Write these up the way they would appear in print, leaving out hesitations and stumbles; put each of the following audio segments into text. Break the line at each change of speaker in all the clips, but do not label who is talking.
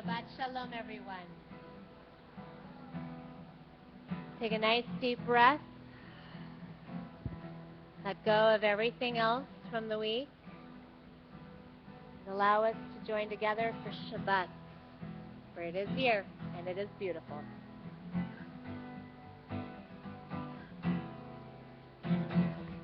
Shabbat Shalom, everyone. Take a nice deep breath. Let go of everything else from the week. And allow us to join together for Shabbat. For it is here, and it is beautiful.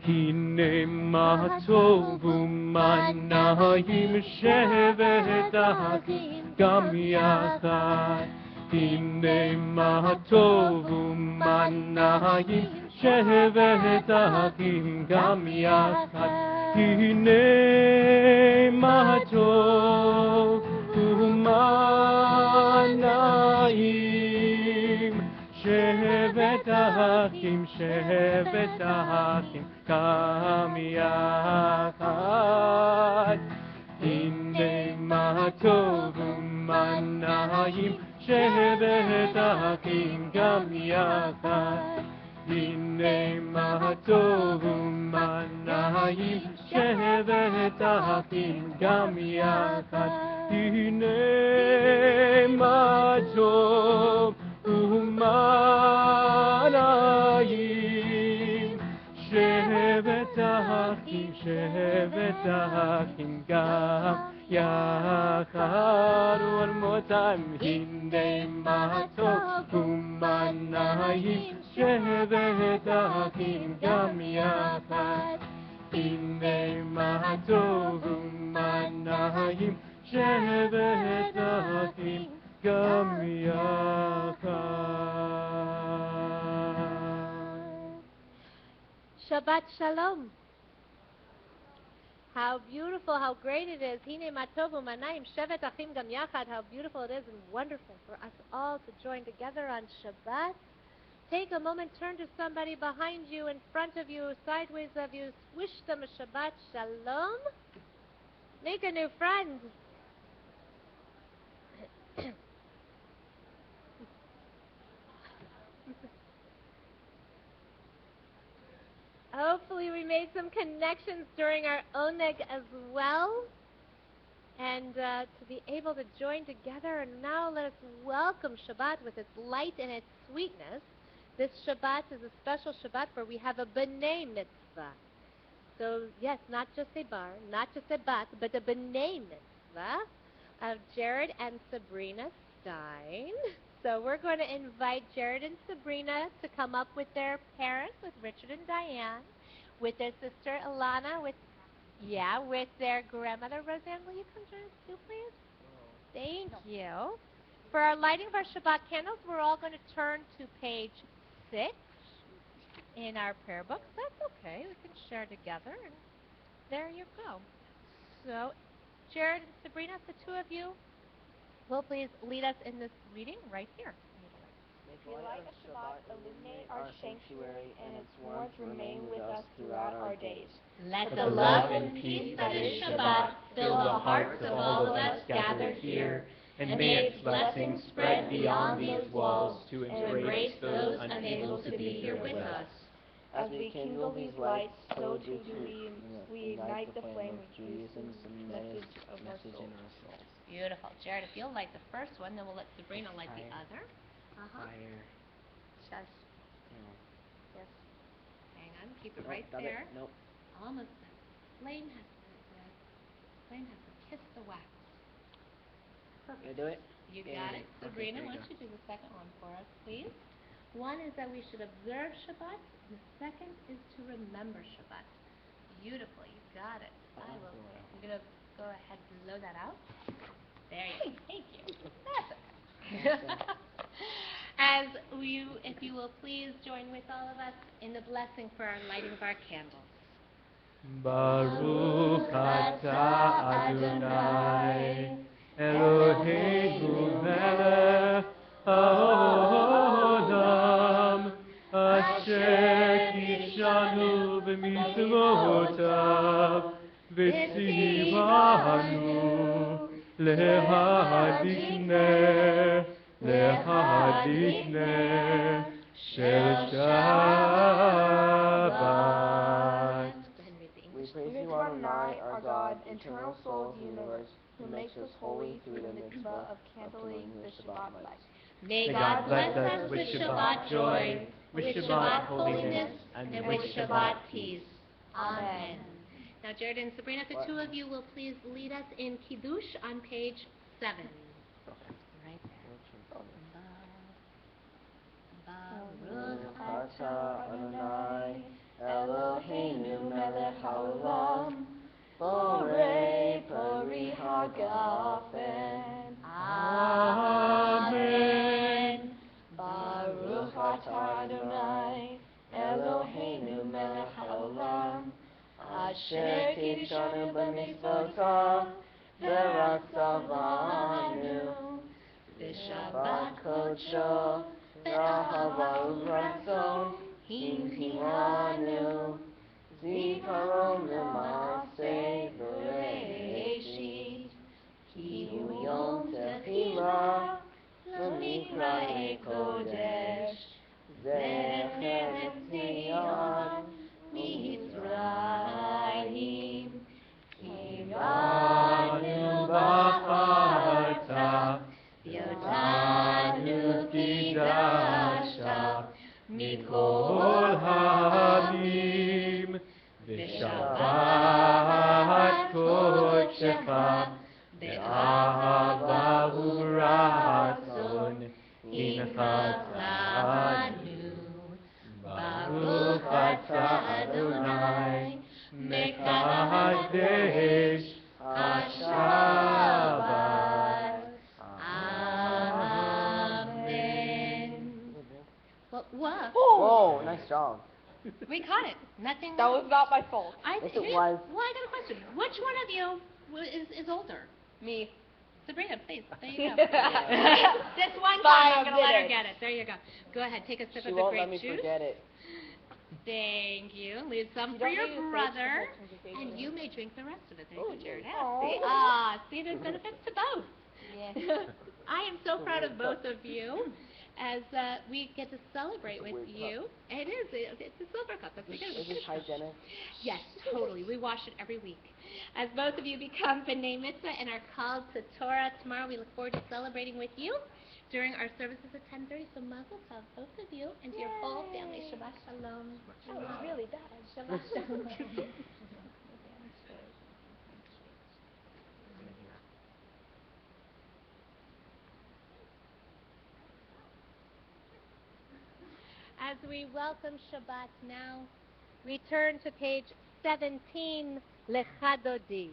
הנה מה טוב ומה נעים שבת אחים גם יחד. הנה מה טוב ומה נעים שבת אחים גם יחד. הנה מה טוב ומה נעים שבת אחים גם יחד. הנה מה טוב ומה נעים שבת אחים גם יחד. הנה מה טוב ומה נעים שבת אחים גם יחד. הנה מה טוב ומה נעים שבת אחים גם יחד. One more time. הנה מה טוב ומה נעים שבת אחים גם יחד. הנה מה טוב ומה נעים שבת אחים גם יחד.
Shabbat Shalom. How beautiful, how great it is. Hine matovu manayim shevet achim gam yachad. How beautiful it is and wonderful for us all to join together on Shabbat. Take a moment, turn to somebody behind you, in front of you, sideways of you. Wish them a Shabbat Shalom. Make a new friend. Hopefully we made some connections during our oneg as well, and to be able to join together. And now let us welcome Shabbat with its light and its sweetness. This Shabbat is a special Shabbat where we have a b'nai mitzvah. So yes, not just a bar, not just a bat, but a b'nai mitzvah of Jared and Sabrina Stein. So we're going to invite Jared and Sabrina to come up with their parents, with Richard and Diane, with their sister Alana, with their grandmother Roseanne. Will you come join us too, please? Thank you. For our lighting of our Shabbat candles, we're all going to turn to page 6 in our prayer books. That's okay. We can share together, and there you go. So, Jared and Sabrina, the two of you, will please lead us in this reading right here.
The light of Shabbat illuminate our sanctuary, and its warmth remain with us throughout our days.
Let the love and peace that is Shabbat fill the hearts of all of us gathered here, and may its blessings spread beyond these walls to embrace those unable to be here with us.
As we kindle these lights, so too do we ignite the flame of Jesus' message of our souls.
Beautiful. Jared, if you'll light the first one, then we'll let Sabrina light the other.
Fire.
Shush.
No.
Yes. Hang on. Keep it right there.
Nope.
Almost there. Flame has to kiss the wax. Perfect.
You do it?
You got it. Sabrina, why don't you do the second one for us, please? One is that we should observe Shabbat. The second is to remember Shabbat. Beautiful. You got it. I'm going to go ahead and blow that out. There you go. Thank you. That's it. As if you will please join with all of us in the blessing for our lighting of our candles.
Baruch atah Adonai Eloheinu melech haolam asher kishanu b'mitzvotav v'tzivanu להדליק של שבת.
We praise you, our Adonai, our God, eternal soul of the universe, who makes us holy through the mitzvah of kindling the Shabbat light.
May God bless us with Shabbat joy, with Shabbat holiness, and with Shabbat peace. Amen. Now, Jared and Sabrina, the two of you will please lead us in Kiddush on page 7. Right there.
Baruch atah Adonai, Eloheinu melech haolam, borei pari hagafen. Amen. Baruch atah Adonai, Eloheinu melech haolam, asher kidshanu b'mitzvotav, v'ratzavanu, v'shabbat kodsho, v'ahava u'ratzon, himhiranu, zikaron l'maaseh b'reishit, ki hu yom tefillah, l'mikra'e kodesh, zecher etzion, Mitzrayim, kiranu b'charta, v'yotanu kidasha, mikol ha'amim, v'shabbat kodshecha, v'ahava u'ratzon, hinchatanu. Baruch atah Adonai, mekadesh ha-Shabbat. Amen. What?
Whoa, nice job.
We caught it. Nothing.
That was not my fault.
Yes, it was. Well, I got a question. Which one of you is older?
Me.
Sabrina, please. There you go. This one time I'm going to let her get it. There you go. Go ahead. Take a sip
She
of the
won't
grape
let me
juice.
forget it.
Thank you. Leave some for your brother. And you may drink the rest of it. There you go, Jared. See, there's benefits to both.
Yeah.
I am so proud of both of you as we get to celebrate with you. It is. It's a silver cup. That's
Is
good.
this hygienic?
Yes, totally. We wash it every week. As both of you become B'nai Mitzvah and are called to Torah tomorrow, we look forward to celebrating with you during our services at 10:30. So Mazel Tov, both of you, and to your whole family. Shabbat Shalom.
That was really bad.
Shabbat Shalom. As we welcome Shabbat now, return to page 17, Lecha Dodi.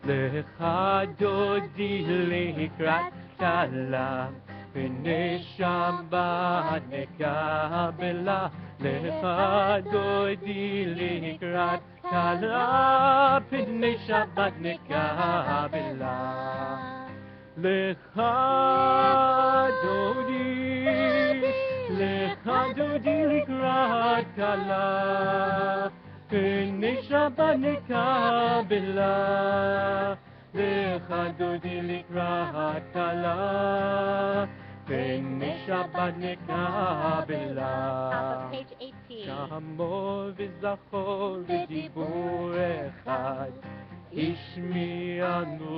Lecha dodi likrat kala, p'nei Shabbat nekabela. Lecha dodi likrat kala, p'nei Shabbat nekabela. Lecha dodi likrat kala, p'nei Shabbat nekabela. Lecha dodi likrat kala, p'nei Shabbat nekabela.
Top of page 18.
Shamo v'zachor v'dibur echad, ishmi'anu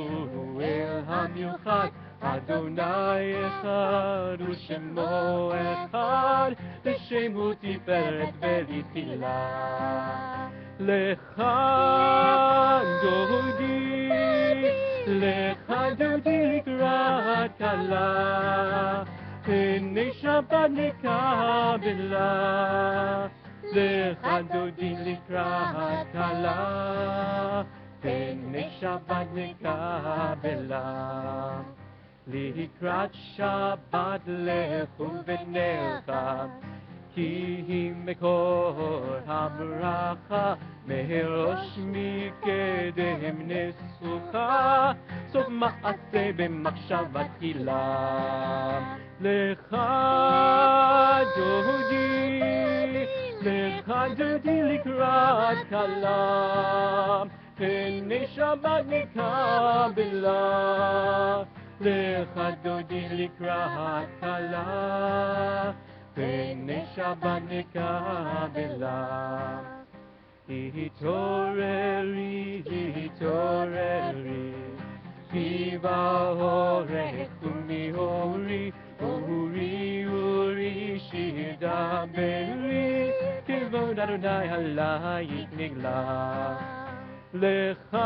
el hamiuchad. Adonai echad u'shemo echad, v'shem hu tiferet v'tfilah. Lecha dodi likrat kala, p'nei Shabbat nekabela. Lecha dodi likrat kala, p'nei Shabbat nekabela. Likrat Shabbat lechu v'nelcha, ki hi mekor habracha, merosh מקדם נסוכה, סוף מעשה במחשבה תחילה. לך דודי לקראת כלה, פני שבת נקבלה. לך דודי לקראת כלה, פני שבת נקבלה. התעוררי, התעוררי, כי באורך ומאורי, אורי, אורי, שיר דברי, כבוד אדוני עלייך נגלה. לך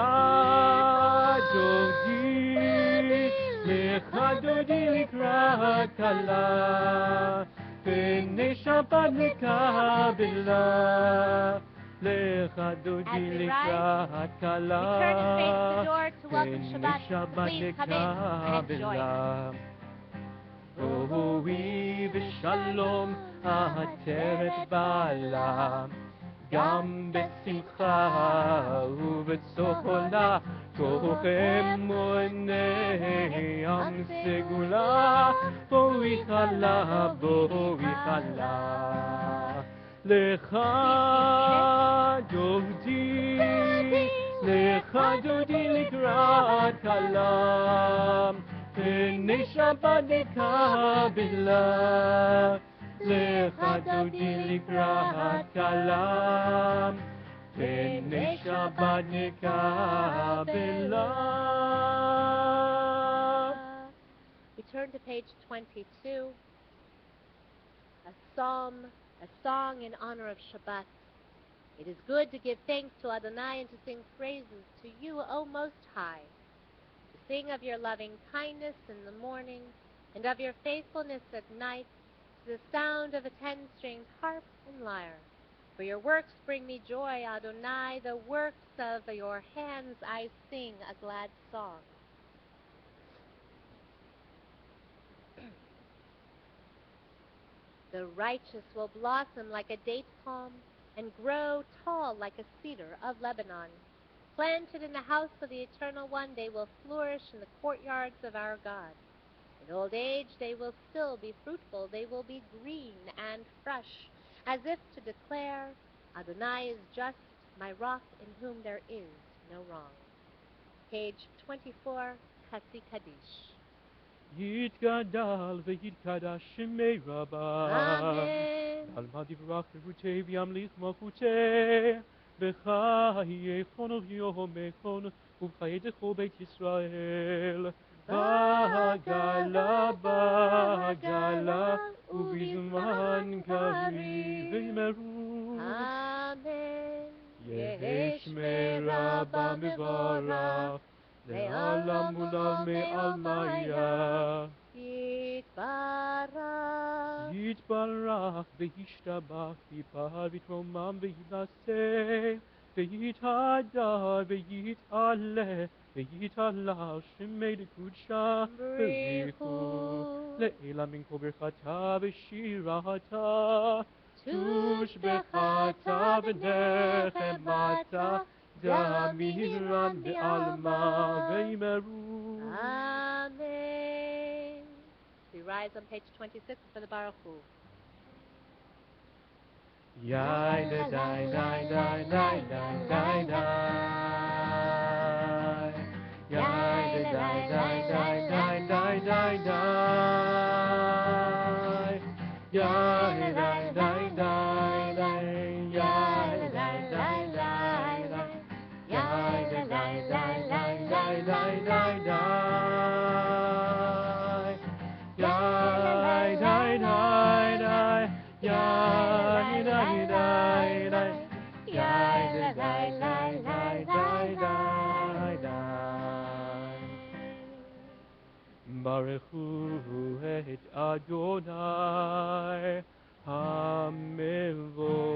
דודי לקראת כלה, פני שבת נקבלה. לך דודי לקראת כלה, פני שבת נקבלה. בואי בשלום העטרת בעלה, גם בשמחה ובצהלה, תוך אמוני עם סגולה. בואי חלה, בואי חלה. לך דודי, לך דודי לקראת כלה, פני שבת נקבלה. לך דודי לקראת כלה, פני שבת נקבלה.
We turn to page 22, a psalm, a song in honor of Shabbat. It is good to give thanks to Adonai and to sing praises to you, O Most High, to sing of your loving kindness in the morning and of your faithfulness at night, to the sound of a 10-stringed harp and lyre. For your works bring me joy, Adonai, the works of your hands I sing a glad song. The righteous will blossom like a date palm and grow tall like a cedar of Lebanon. Planted in the house of the Eternal One, they will flourish in the courtyards of our God. In old age, they will still be fruitful. They will be green and fresh, as if to declare, Adonai is just, my rock in whom there is no wrong. Page 24, Chatzi Kaddish.
יתגדל ויתקדש שמי רבה.
Amen.
עלמא דברך חירותי וימליך מלכותי. בחיי חונוך יומכון ובחיי דכל בית ישראל. בעגלה, בעגלה, ובזמן קריב וימרו.
Amen.
יש מרבה מברך, לעולם ולעולם מעלמיה.
יתברך.
יתברך וישתבח, יפעל ויתרומם ויינשא, ויתהדר ויתעלה, ויתהלל שמי לקודשה בריחו. לעילה מן כל ברכתה ושירתה, תושבחתה ונחמתה, דמירן בעלמא וימרו.
Amen. We rise on page 26 for the Baruch Hu.
Yai da dai dai dai dai dai dai dai. Yai da dai dai dai dai dai dai dai. Yai da dai dai dai. Yai da dai dai dai. Yai da dai dai dai dai dai dai dai. Yai dai dai dai. Yai dai dai dai. Yai da dai dai dai dai dai dai. Baruchu et Adonai HaMevorach.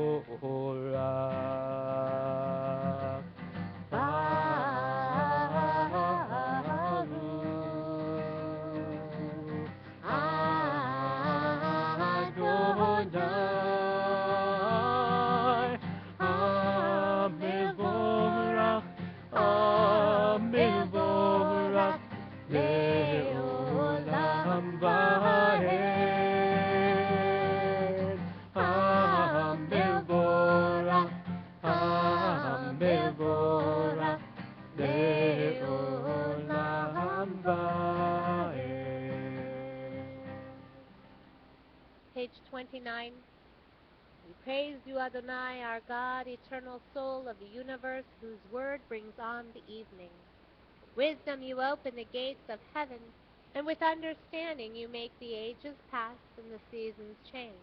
page 29. We praise you, Adonai, our God, eternal soul of the universe, whose word brings on the evening. With wisdom you open the gates of heaven, and with understanding you make the ages pass and the seasons change.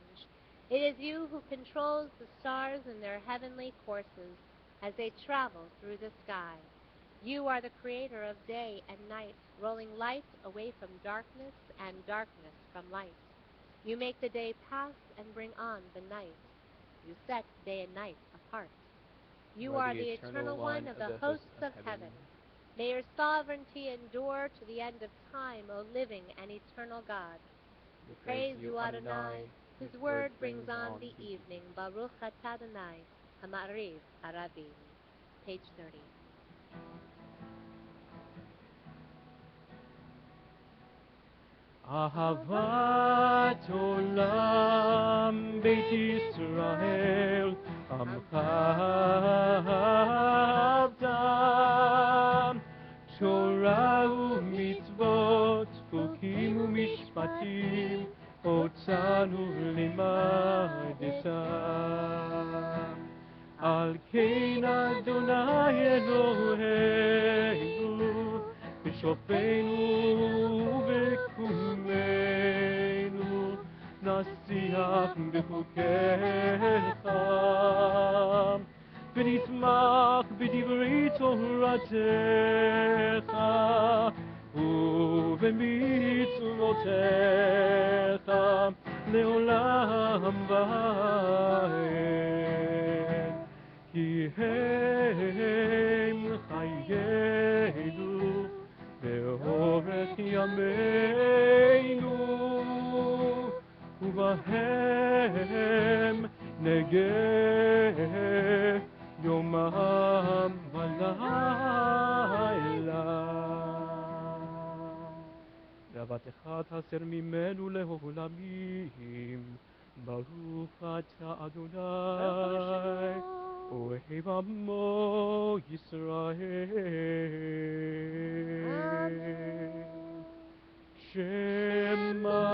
It is you who controls the stars in their heavenly courses as they travel through the sky. You are the creator of day and night, rolling light away from darkness and darkness from light. You make the day pass and bring on the night. You set day and night apart. You are the eternal one of the hosts of heaven. May your sovereignty endure to the end of time, O living and eternal God. We praise you, Adonai, whose word brings on the evening. Baruch atah Adonai, Hama'ariv Harabim. Page 30.
אהבת עולם בית ישראל עמך אהבתם תורה ומצוות חוקים ומשפטים אותנו לימדתם על כן אדוני אלוהינו בשופטנו ובקומנו נשיח בחוקיך ונשמח בדברי תורתך ובמצוותיך לעולם ועד כי הם חיינו באורך ימינו ובהם נגה יומם ולילה ואהבתך תסר ממנו לעולמים ברוך אתה אדוני אוהב עמו ישראל שמע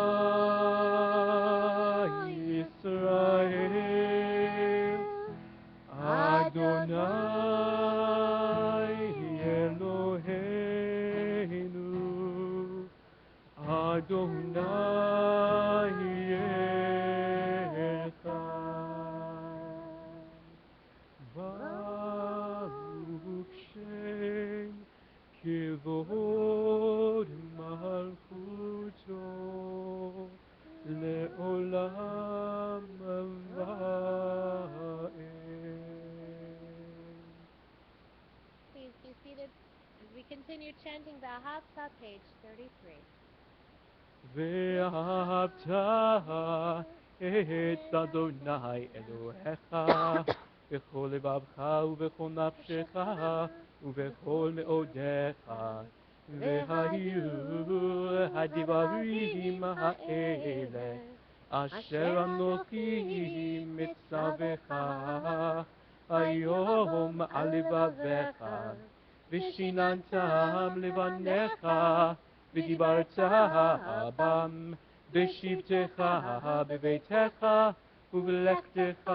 ישראל אדוני אלוהינו אדוני כבוד מלכותו לעולם ועד.
Please be seated as we continue chanting the Ahavta, page 33.
ואהבת את אדוני אלוהיך בכל לבבך ובכל נפשך ובכל מאודיך והיו הדברים האלה אשר אנוכי מצווך היום על לבביך ושיננתם לבניך ודיברת בם בשבתך בביתך ובלכתך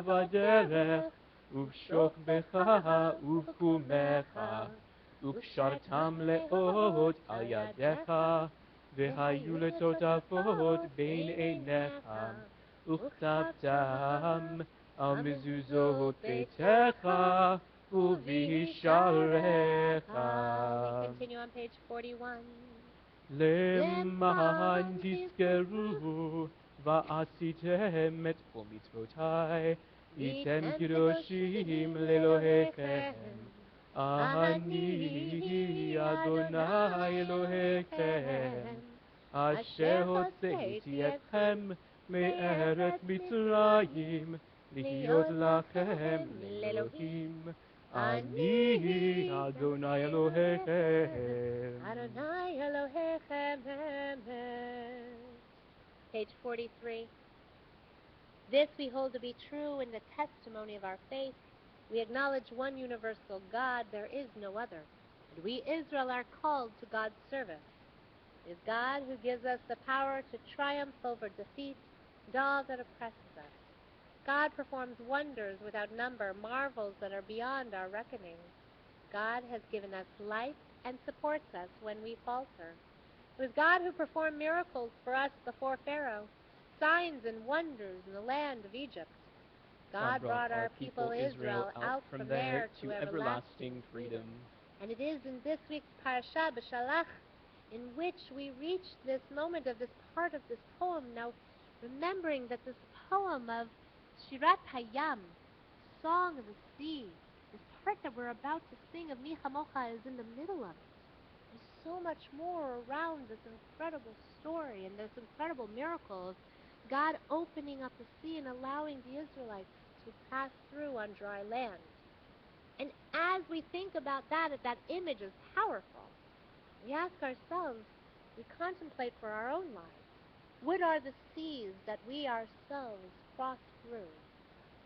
בדרך ובשוכבך ובקומך וקשרתם לאות על ידיך והיו לטוטפות בין עיניך וכתבתם על מזוזות ביתך ובשעריך.
We continue on page 41.
למען תזכרו ועשיתם את כל מצוותי הייתם קדושים לאלוהיכם אני אדוני אלוהיכם אשר הוצאתי אתכם מארץ מצרים להיות לכם לאלוהים אני אדוני אלוהיכם.
Adonai Elohechem. Page 43. This we hold to be true in the testimony of our faith. We acknowledge one universal God, there is no other. And we, Israel, are called to God's service. It is God who gives us the power to triumph over defeat, and all that oppresses us. God performs wonders without number, marvels that are beyond our reckoning. God has given us life and supports us when we falter. It was God who performed miracles for us before Pharaoh, signs and wonders in the land of Egypt. God brought our people Israel out from there to everlasting freedom. And it is in this week's parasha, B'Shalach, in which we reach this moment of this part of this poem. Now, remembering that this poem of Shirat Hayam, Song of the Sea, this part that we're about to sing of Mi Chamocha is in the middle of it. There's so much more around this incredible story and this incredible miracle of God opening up the sea and allowing the Israelites to pass through on dry land. And as we think about that, if that image is powerful, we ask ourselves, we contemplate for our own lives, what are the seas that we ourselves cross through?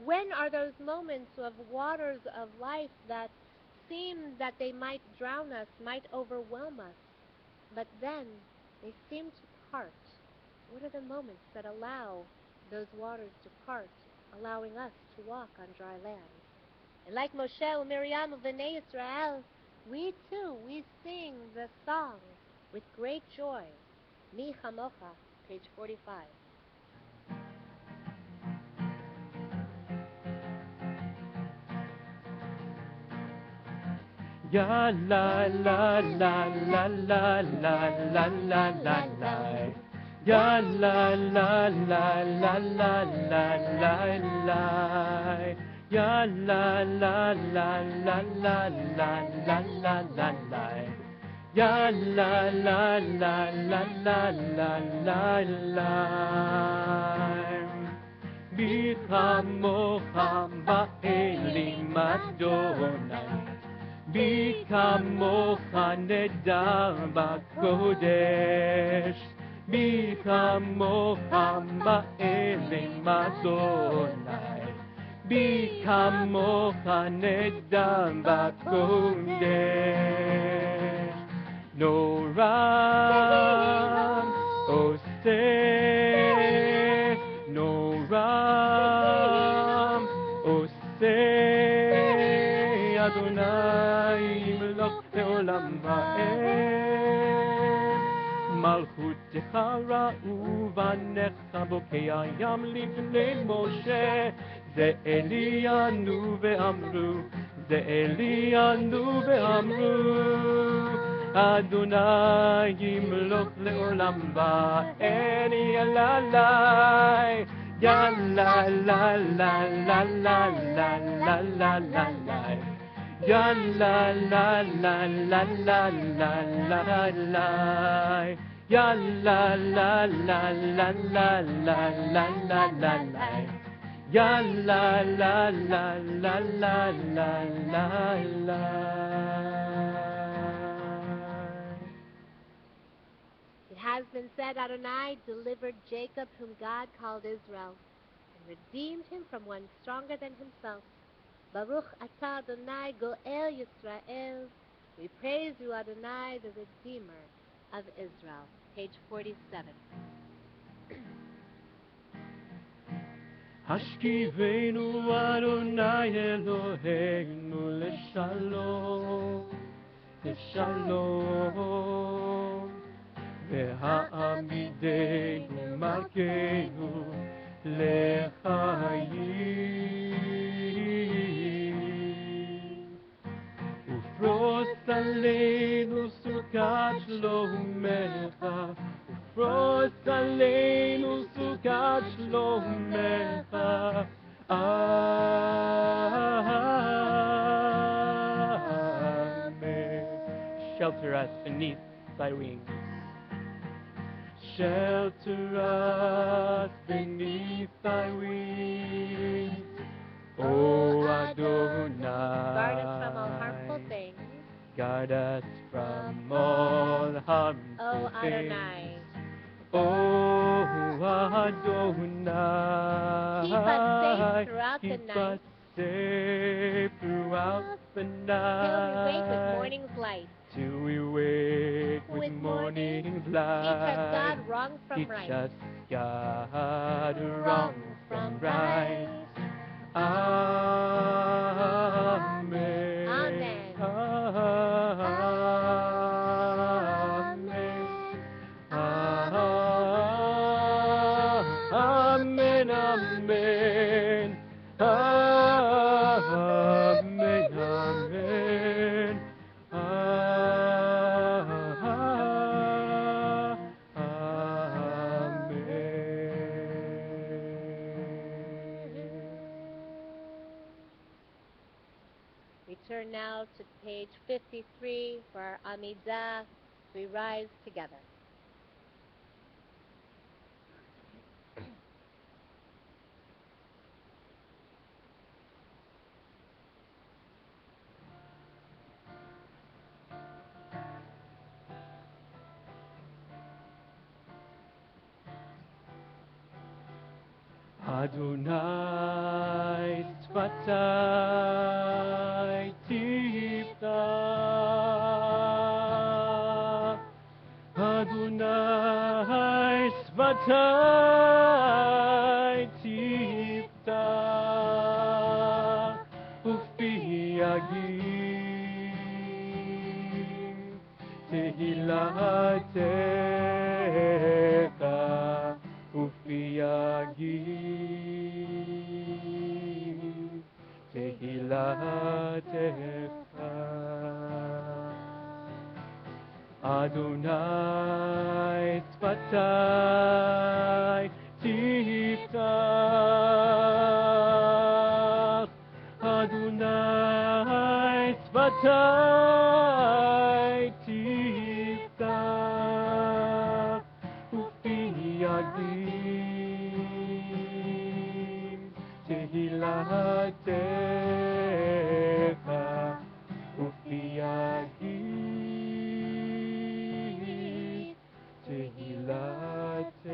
When are those moments of waters of life that seem that they might drown us, might overwhelm us, but then they seem to part? What are the moments that allow those waters to part, allowing us to walk on dry land? And like Moshe and Miriam of Bnei Israel, we too, we sing the song with great joy. Mi Chamocha, page 45.
Ya la la la la la la la la la la. Ya la la la la la la la la. Ya la la la la la la la la la la. Ya la la la la la la la la. Bi chamocha ba'elim Adonai. Bi kamocha nedar b'kodesh. Bi kamocha ma'elim Adonai. Bi kamocha nedar b'kodesh. No ram oseh, no ram oseh, Adonai melech leolam va'ed. Malchutecha ra'u vanecha bokei hayam lifnei Moshe. Ze Elianu ve'amru, Ze Elianu ve'amru, Adonai yimloch le'olam va'ed. Ya la la, ya la la la la la la la la la la. Ya la la la la la la la la. Ya la la la la la la la la la la. Ya la la la la la la la la.
It has been said, Adonai delivered Jacob, whom God called Israel, and redeemed him from one stronger than himself. Baruch atah Adonai Goel Yisrael. We praise you, Adonai, the Redeemer of Israel. Page 47.
Hashkivenu Adonai Eloheinu leshalom, leshalom. Ve'ha'amidenu malkeinu lechayim. Ufros aleinu sukat shlomecha, Ufros aleinu sukat shlomecha. Amen. Shelter us beneath thy wings. Shelter us beneath thy wings, O Adonai.
Guard us from all harmful things.
Guard us from all harmful
O Adonai.
things. O Adonai.
Keep us safe throughout the
Keep
night.
us safe throughout the
Till we wake with
night.
morning's light.
Till we wake with
with
morning's
Teach
light.
us, God, wrong from
Teach
right.
us, God, wrong from right. Amen.
Amen.
Amen. Amen. Amen. Amen.
We turn now to page 53 for our Amidah. We rise together.
Adonai Sfatai Tiftach. Adonai Sfatai Tiftach. Ufi Yagim Tehilatecha. Ufi Yagim Tehilatecha. Adonai Sfatai Tiftach. Adonai Sfatai Tiftach. Ufi Yagim Tehilatecha. Ufi Yagim Tehilatecha.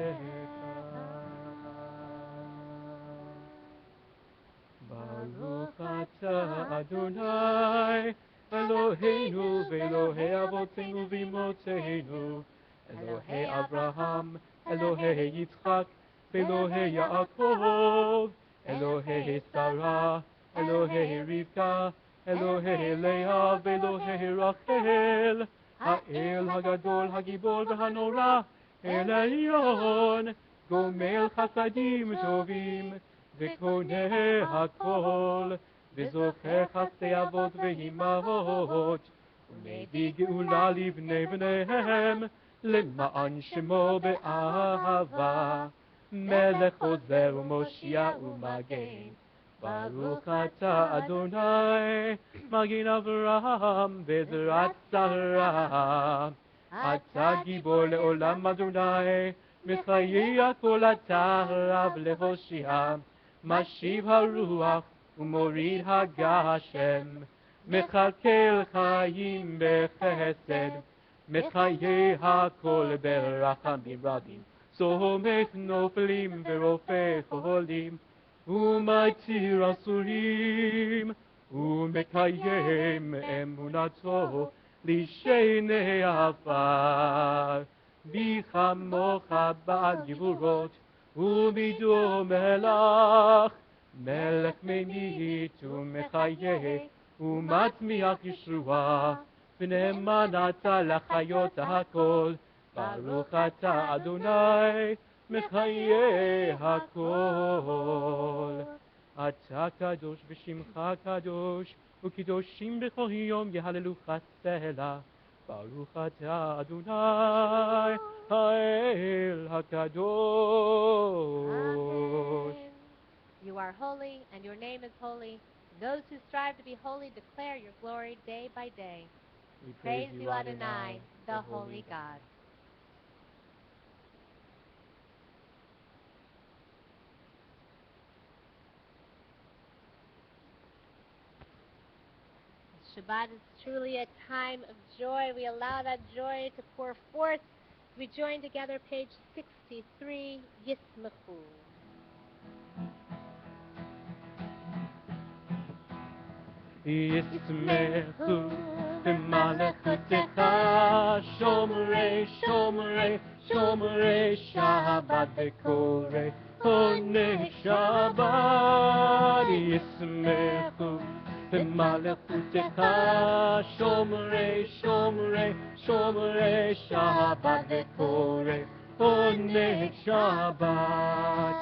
Baruch atah Adonai Eloheinu ve'Elohei Avotenu v'Imotzeinu, Elohei Abraham, Elohei Yitzchak, ve'Elohei Yaakov, Elohei Sarah, Elohei Rivka, Elohei Leah, ve'Elohei Rachel, Ha'el Hagadol, Hagibor v'Hanora, El Elyon, Gomel Chasadim Tovim, וקונה הכל, וזוכר חסדי אבות ואימהות, ומביא גאולה לבני בניהם, למען שמו באהבה, מלך עוזר ומושיע ומגן. ברוך אתה אדוני, מגן אברהם בעזרת שרה. אתה גיבור לעולם אדוני, מחיי הכל אתה רב להושיע. משיב הרוח ומוריד הגשם, מכלכל חיים בחסד, מחיי הכל ברחמים רבים, סומך נופלים ורופא חולים, ומתיר אסורים, ומקיים אמונתו לשני עפר. בי כמוך בגבורות, ובידו מלך, מלך ממית ומחיה, ומצמיח ישועה, ונאמן אתה לחיות הכל. ברוך אתה אדוני, מחיה הכל. אתה קדוש ושמך קדוש, וקדושים בכל יום יהללוך סלע. ברוך אתה אדוני, האל הקדוש.
You are holy, and your name is holy. Those who strive to be holy declare your glory day by day.
We
Praise you, Adonai, the holy God. Shabbat is truly a time of joy. We allow that joy to pour forth. We join together, page 63, Yismachu.
Yismachu במלכותך שומרי שומרי שומרי שבת וקורא עונג שבת ישמחו במלכותך שומרי שומרי שומרי שבת וקורא עונג שבת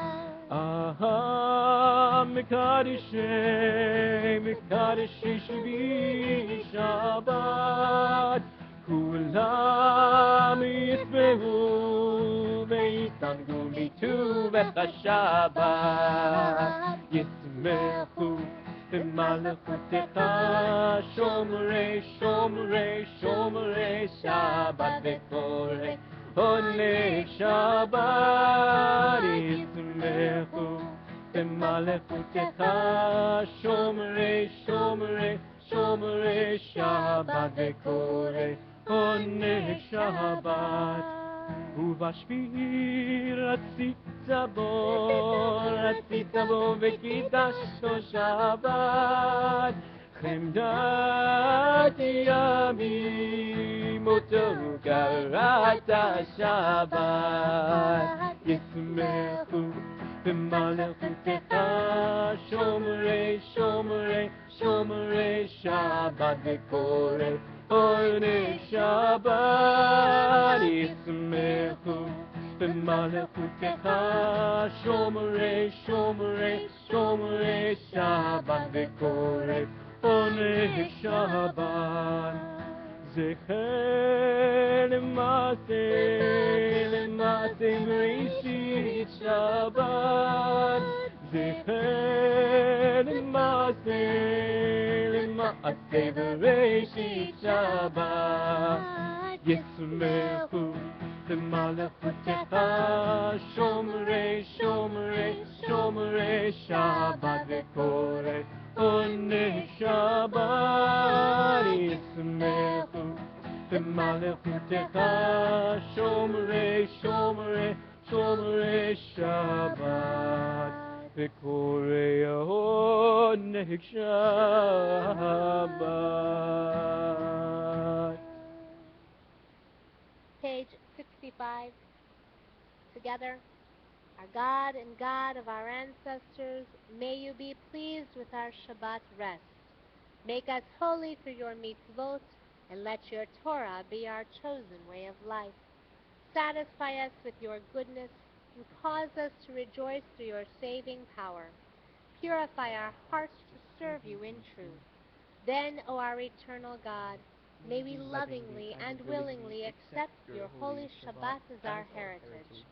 מקדשי שבי שבת כולם ישמחו ויתענגו מטובך שבת ישמחו במלכותך שומרי שומרי שומרי שבת וקורא עונג שבת ישמחו במלכותך שומרי שומרי שומרי שבת וקורא עונג שבת ובשביעי רצית בו וקידשתו שבת חמדת ימים אותו קראת שבת ישמחו במלכותך שומרי שומרי שומרי שבת וקורא עונג שבת ישמחו במלכותך שומרי שומרי שומרי שבת וקורא עונג שבת זכר למעשה בראשית שבת זכר למעשה בראשית שבת ישמחו במלכותך שומרי שומרי שומרי שבת וקורא עונג שבת ישמחו במלכותך שומרי שומרי שומרי שבת וקורא עונג שבת.
Page 65. Together. Our God and God of our ancestors, may you be pleased with our Shabbat rest. Make us holy through your mitzvot, and let your Torah be our chosen way of life. Satisfy us with your goodness, and cause us to rejoice through your saving power. Purify our hearts to serve you in truth. Then, O our eternal God, may we lovingly and willingly accept your holy Shabbat as our heritage.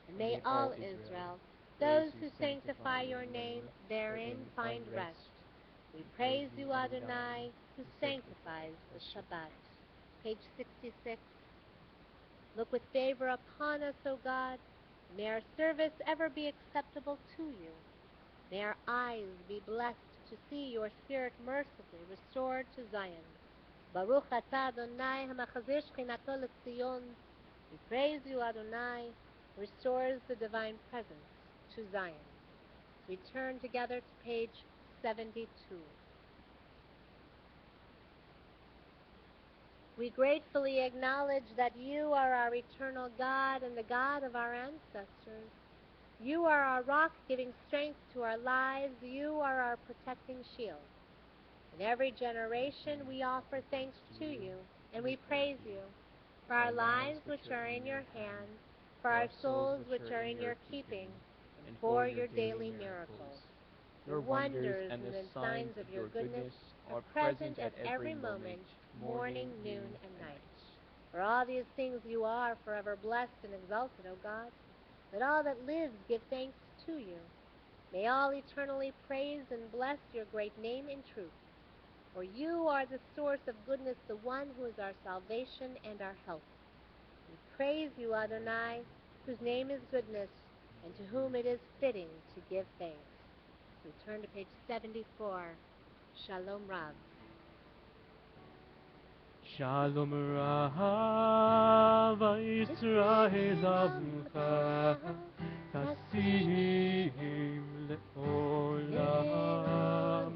And may all Israel, those who sanctify your name, therein find rest. We praise you, Adonai, who sanctifies the Shabbat. Page 66. Look with favor upon us, O God. May our service ever be acceptable to you. May our eyes be blessed to see your spirit mercifully restored to Zion. Baruch atah Adonai hamachazer shechinato leTzion. We praise you, Adonai, who restores the divine presence to Zion. We turn together to page 72. We gratefully acknowledge that you are our eternal God and the God of our ancestors. You are our rock, giving strength to our lives. You are our protecting shield. In every generation we offer thanks to you, and we praise you for our lives which are in your hand, for our souls which are in your keeping, and for your daily miracles. Your wonders and the signs of your goodness are present at every moment, morning, noon, and night. For all these things you are forever blessed and exalted, O God. Let all that lives give thanks to you. May all eternally praise and bless your great name in truth. For you are the source of goodness, the one who is our salvation and our help. We praise you, Adonai, whose name is goodness, and to whom it is fitting to give thanks. We turn to page 74. Shalom Rav.
Shalom Rav Yisrael Avcha Tasim Le'olam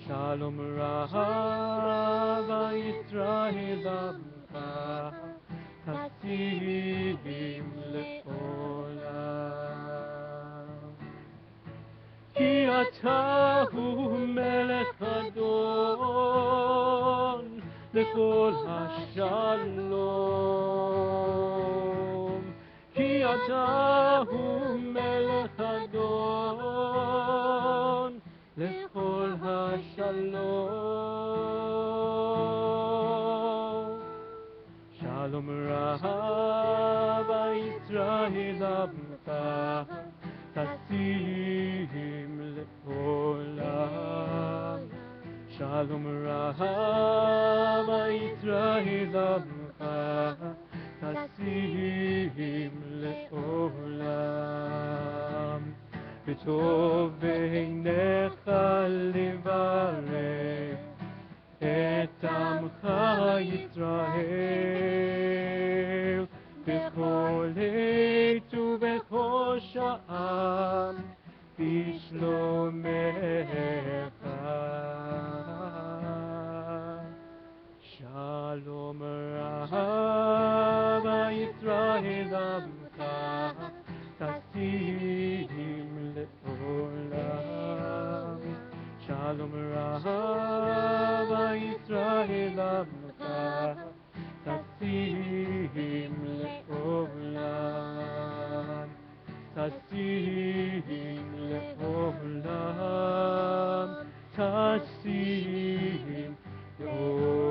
Shalom Rav Yisrael אתה הוא מלך אדון לכל השלום. כי אתה הוא מלך אדון לכל השלום. שלום רב ישראל עמך תשים לעולם. שלום רב ישראל עמך תשים לעולם. וטוב בעיניך לברך את עמך ישראל בכל עת ובכל שעה בשלומך. שלום רב ישראל עמך תשים לעולם. שלום רב ישראל עמך תשים לעולם. תשים לעולם. תשים לעולם.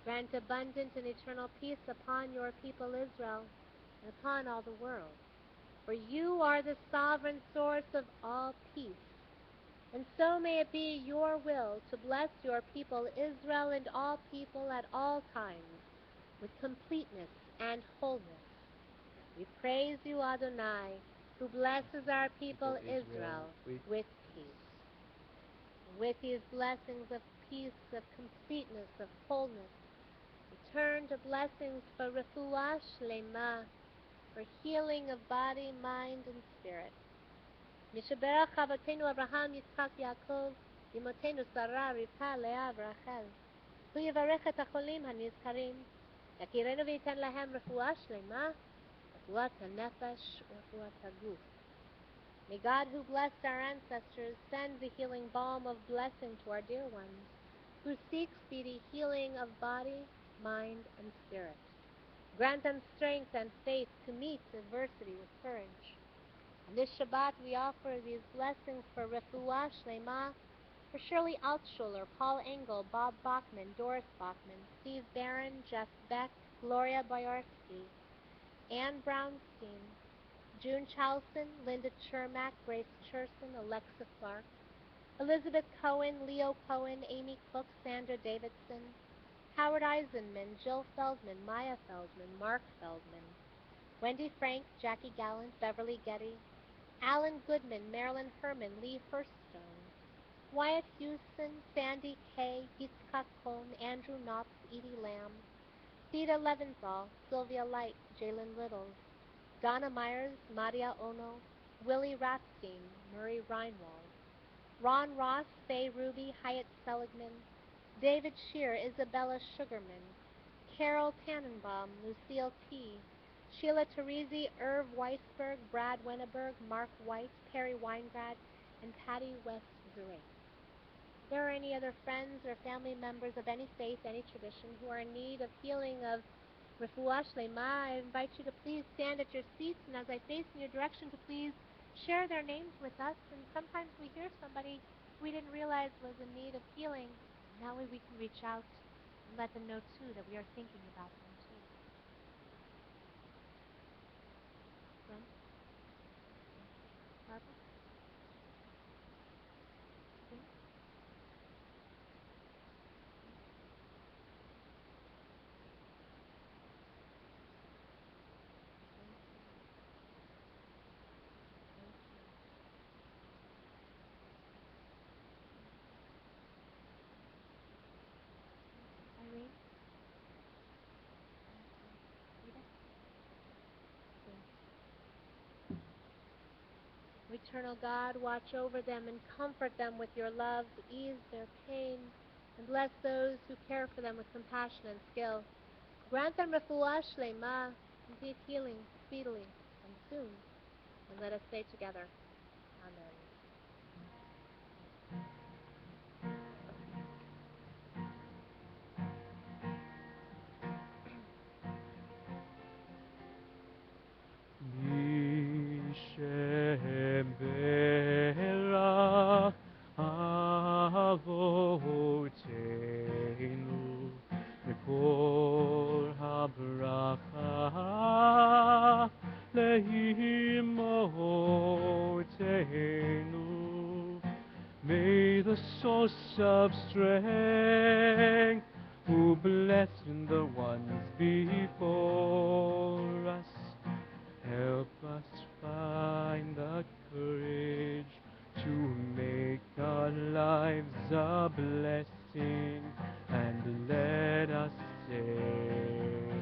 Grant abundant and eternal peace upon your people Israel and upon all the world. For you are the sovereign source of all peace. And so may it be your will to bless your people Israel and all people at all times with completeness and wholeness. We praise you, Adonai, who blesses our people Israel with peace. With these blessings of peace, of completeness, of wholeness, we turn to blessings for refuah shlema, for healing of body, mind, and spirit. Mishaberach Avotenu Abraham, Yitzchak, Yaakov, Imotenu Sarah, Rivka, Leah, Rachel. Hu yivarech et hacholim hanizkarim, yakirenu v'yitan lahem refuah shlema, refuat hanefesh, refuat haguf. May God, who blessed our ancestors, send the healing balm of blessing to our dear ones, who seek speedy healing of body, mind, and spirit. Grant them strength and faith to meet adversity with courage. On this Shabbat, we offer these blessings for refuah shlema, for Shirley Altschuler, Paul Engel, Bob Bachman, Doris Bachman, Steve Barron, Jeff Beck, Gloria Boyarsky, Anne Brownstein, June Charlson, Linda Chermak, Grace Cherson, Alexa Clark, Elizabeth Cohen, Leo Cohen, Amy Cook, Sandra Davidson, Howard Eisenman, Jill Feldman, Maya Feldman, Mark Feldman, Wendy Frank, Jackie Gallant, Beverly Getty, Alan Goodman, Marilyn Herman, Lee Hurstone, Wyatt Houston, Sandy Kay, Yitzhak Cohn, Andrew Knopf, Edie Lamb, Theda Leventhal, Sylvia Light, Jalen Littles, Donna Myers, Maria Ono, Willie Rathstein, Murray Reinwald, Ron Ross, Faye Ruby, Hyatt Seligman, David Shear, Isabella Sugarman, Carol Tannenbaum, Lucille T., Sheila Teresi, Irv Weisberg, Brad Wenneberg, Mark White, Perry Weingrad, and Patty West Zurich. If there are any other friends or family members of any faith, any tradition, who are in need of healing of refuah shlema, I invite you to please stand at your seats, and as I face in your direction, to please share their names with us. And sometimes we hear somebody we didn't realize was in need of healing. Now we can reach out and let them know, too, that we are thinking about them, too. Glenn? Barbara? Jim? Irene? Rita? Eternal God, watch over them and comfort them with your love, ease their pain, and bless those who care for them with compassion and skill. Grant them refuah shlema, indeed healing speedily and soon. And let us say together, Amen.
Mishemberach Avoteinu Mikol habracha Leimotenu. May the source of strength who blessed the ones before us help us find the courage to make our lives a blessing, and let us say,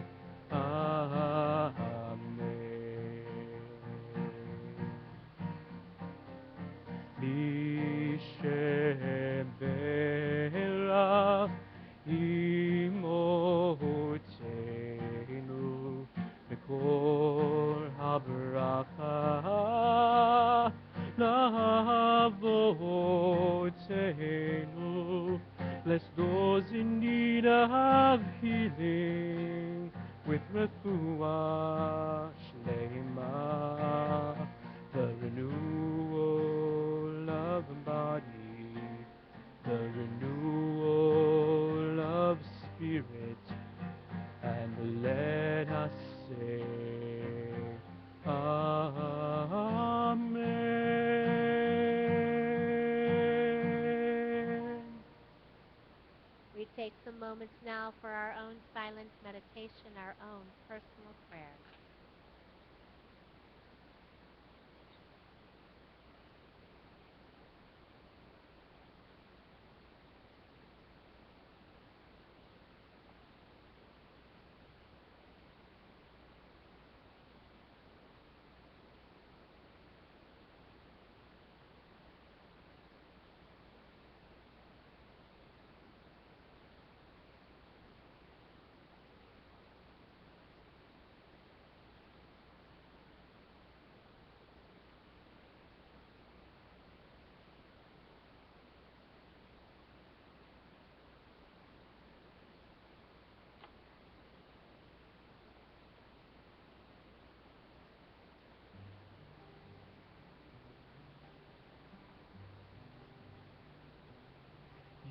Amen. Misheberach imotenu Mikol habracha Lavotenu. Bless those in need of healing with refuah shlema, the renewal of body, the renewal of spirit, and let us say, Amen.
We take some moments now for our own silent meditation, our own personal prayer.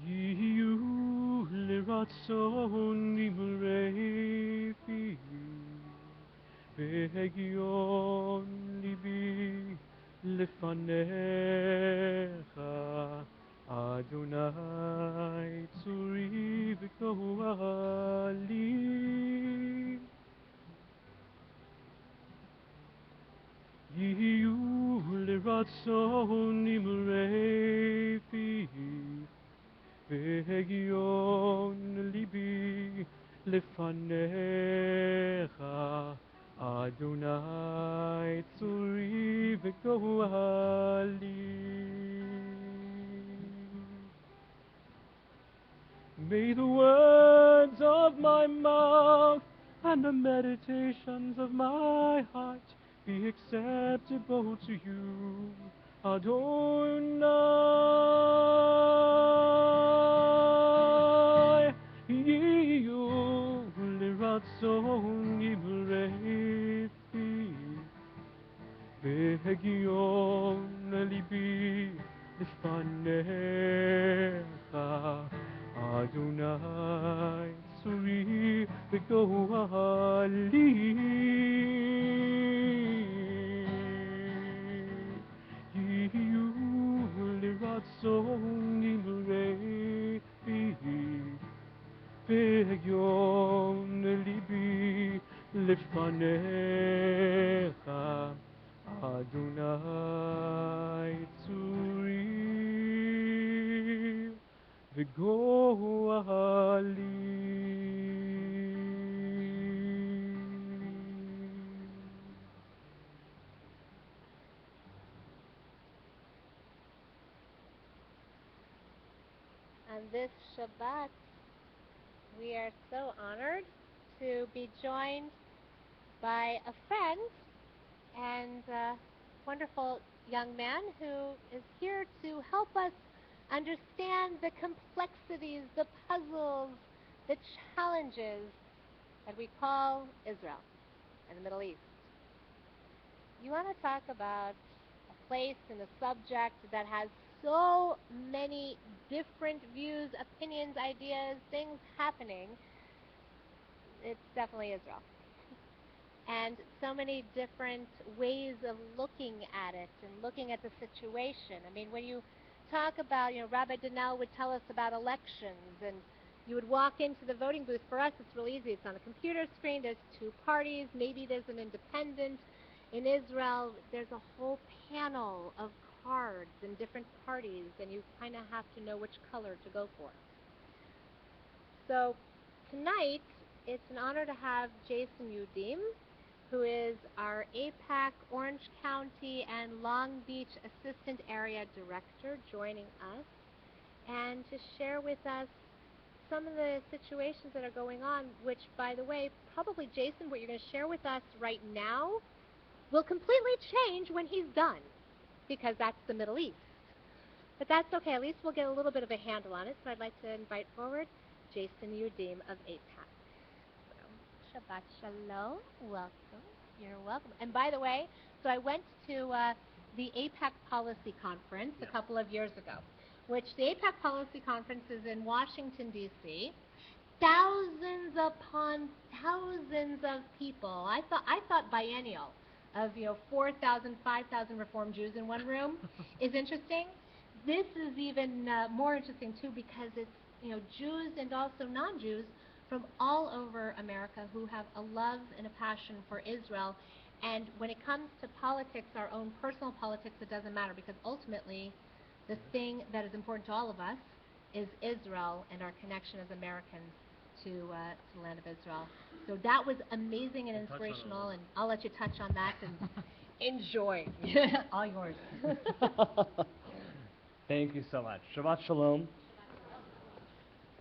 Yiyu liratzon imrei fi, Ve'egion libi lefanecha, Adonai tzuri v'koali. Yiyu liratzon imrei fi, Ve'egion libi lefanecha, Adonai tzuri v'koali. May the words of my mouth and the meditations of my heart be acceptable to you, Adonai. Yiyu liratzon imrei fi, Ve'egion libi lefanecha, Adonai tzuri v'koali. Yiyu liratzon imrei fi, Ve'egion libi lefanecha, Adonai tzuri v'goali.
On this Shabbat, we are so honored to be joined by a friend and a wonderful young man who is here to help us understand the complexities, the puzzles, the challenges that we call Israel and the Middle East. You want to talk about a place and a subject that has so many different views, opinions, ideas, things happening. It's definitely Israel. And so many different ways of looking at it and looking at the situation. I mean, when you talk about, Rabbi Donnell would tell us about elections, and you would walk into the voting booth. For us, it's real easy. It's on a computer screen. There's two parties. Maybe there's an independent. In Israel, there's a whole panel of cards and different parties, and you kind of have to know which color to go for. So tonight, it's an honor to have Jason Udim, who is our APAC Orange County and Long Beach Assistant Area Director, joining us, and to share with us some of the situations that are going on, which, by the way, probably, Jason, what you're going to share with us right now will completely change when he's done, because that's the Middle East. But that's okay. At least we'll get a little bit of a handle on it. So I'd like to invite forward Jason Udim of APAC. So, Shabbat Shalom. Welcome. You're welcome. And by the way, so I went to the APAC Policy Conference a couple of years ago, which the APAC Policy Conference is in Washington, D.C. Thousands upon thousands of people. I thought biennial of 4,000, 5,000 Reform Jews in one room is interesting. This is even more interesting too, because it's Jews and also non-Jews from all over America who have a love and a passion for Israel. And when it comes to politics, our own personal politics, it doesn't matter, because ultimately the thing that is important to all of us is Israel and our connection as Americans to the land of Israel. So that was amazing and inspirational, and I'll let you touch on that and enjoy. All yours.
Thank you so much. Shabbat Shalom.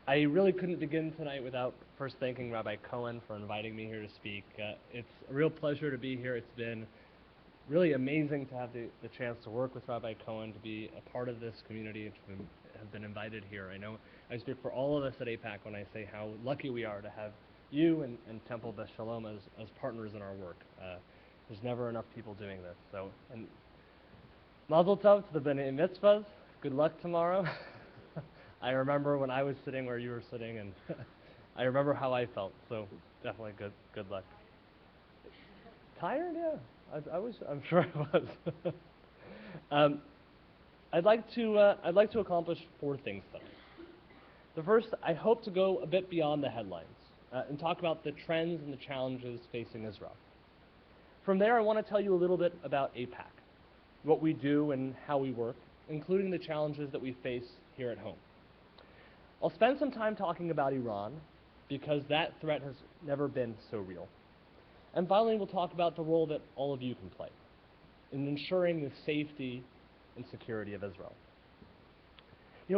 I really couldn't begin tonight without first thanking Rabbi Cohen for inviting me here to speak. It's a real pleasure to be here. It's been really amazing to have the chance to work with Rabbi Cohen, to be a part of this community, and to have been invited here. I know I speak for all of us at APAC when I say how lucky we are to have you and Temple Beth Shalom as partners in our work. There's never enough people doing this. So, and Mazel Tov to the B'nai Mitzvahs. Good luck tomorrow. I remember when I was sitting where you were sitting, and I remember how I felt. So definitely good luck. Tired? Yeah, I'm sure I was. I'd like to accomplish 4 things tonight. The first, I hope to go a bit beyond the headlines and talk about the trends and the challenges facing Israel. From there, I want to tell you a little bit about APAC, what we do and how we work, including the challenges that we face here at home. I'll spend some time talking about Iran, because that threat has never been so real. And finally, we'll talk about the role that all of you can play in ensuring the safety and security of Israel.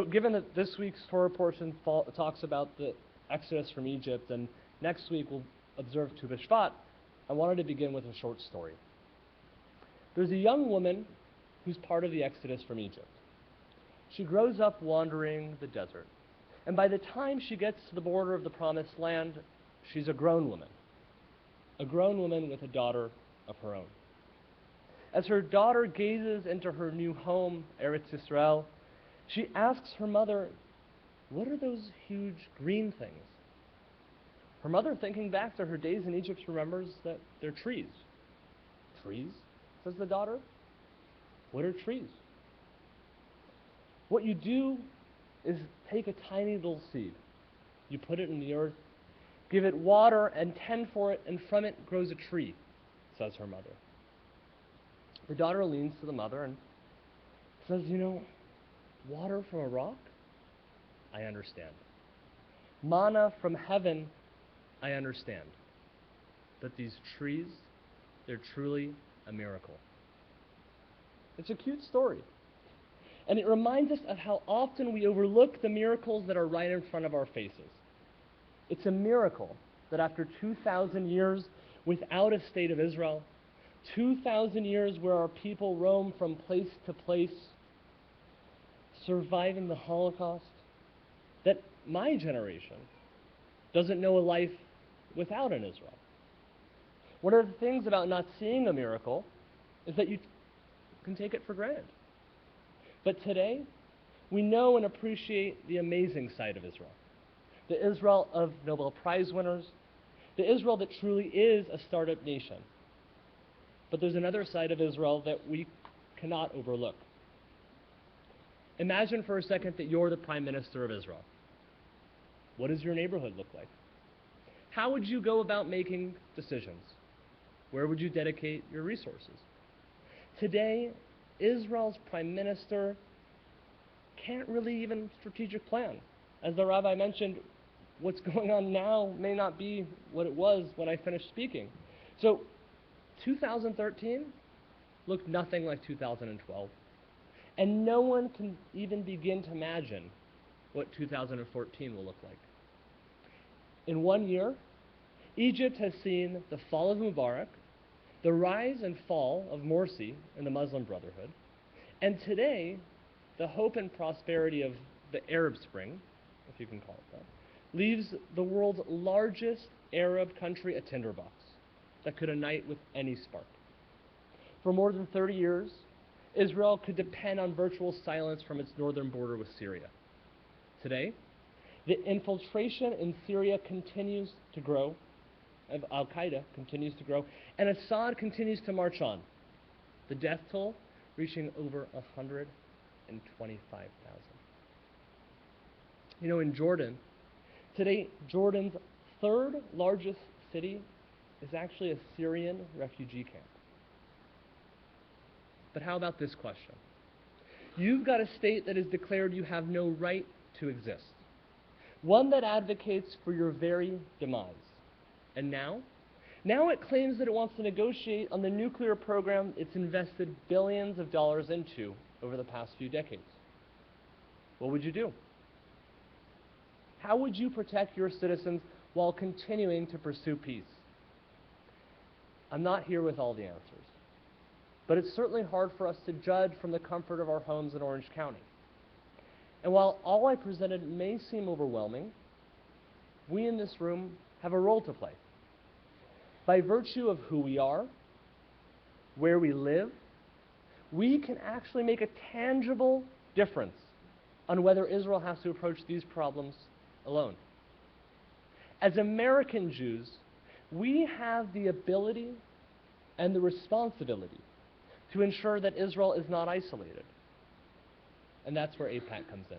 Given that this week's Torah portion talks about the Exodus from Egypt, and next week we'll observe Tu B'Shvat, I wanted to begin with a short story. There's a young woman who's part of the Exodus from Egypt. She grows up wandering the desert, and by the time she gets to the border of the Promised Land, she's a grown woman with a daughter of her own. As her daughter gazes into her new home, Eretz Yisrael, she asks her mother, "What are those huge green things?" Her mother, thinking back to her days in Egypt, remembers that they're trees. "Trees?" says the daughter. "What are trees?" "What you do is take a tiny little seed. You put it in the earth, give it water, and tend for it, and from it grows a tree," says her mother. The daughter leans to the mother and says, "Water from a rock? I understand. Manna from heaven? I understand. But these trees, they're truly a miracle." It's a cute story. And it reminds us of how often we overlook the miracles that are right in front of our faces. It's a miracle that after 2,000 years, without a state of Israel, 2,000 years where our people roam from place to place, surviving the Holocaust, that my generation doesn't know a life without an Israel. One of the things about not seeing a miracle is that you can take it for granted. But today, we know and appreciate the amazing side of Israel. The Israel of Nobel Prize winners, the Israel that truly is a startup nation. But there's another side of Israel that we cannot overlook. Imagine for a second that you're the Prime Minister of Israel. What does your neighborhood look like? How would you go about making decisions? Where would you dedicate your resources? Today, Israel's Prime Minister can't really even strategic plan. As the rabbi mentioned, what's going on now may not be what it was when I finished speaking. So 2013 looked nothing like 2012. And no one can even begin to imagine what 2014 will look like. In 1 year, Egypt has seen the fall of Mubarak, the rise and fall of Morsi and the Muslim Brotherhood, and today, the hope and prosperity of the Arab Spring, if you can call it that, leaves the world's largest Arab country a tinderbox that could unite with any spark. For more than 30 years, Israel could depend on virtual silence from its northern border with Syria. Today, the infiltration in Syria continues to grow, of Al-Qaeda continues to grow, and Assad continues to march on, the death toll reaching over 125,000. You know, in Jordan, today, Jordan's third largest city is actually a Syrian refugee camp. But how about this question? You've got a state that has declared you have no right to exist, one that advocates for your very demise. And now it claims that it wants to negotiate on the nuclear program it's invested billions of dollars into over the past few decades. What would you do? How would you protect your citizens while continuing to pursue peace? I'm not here with all the answers, but it's certainly hard for us to judge from the comfort of our homes in Orange County. And while all I presented may seem overwhelming, we in this room have a role to play. By virtue of who we are, where we live, we can actually make a tangible difference on whether Israel has to approach these problems alone. As American Jews, we have the ability and the responsibility to ensure that Israel is not isolated. And that's where AIPAC comes in.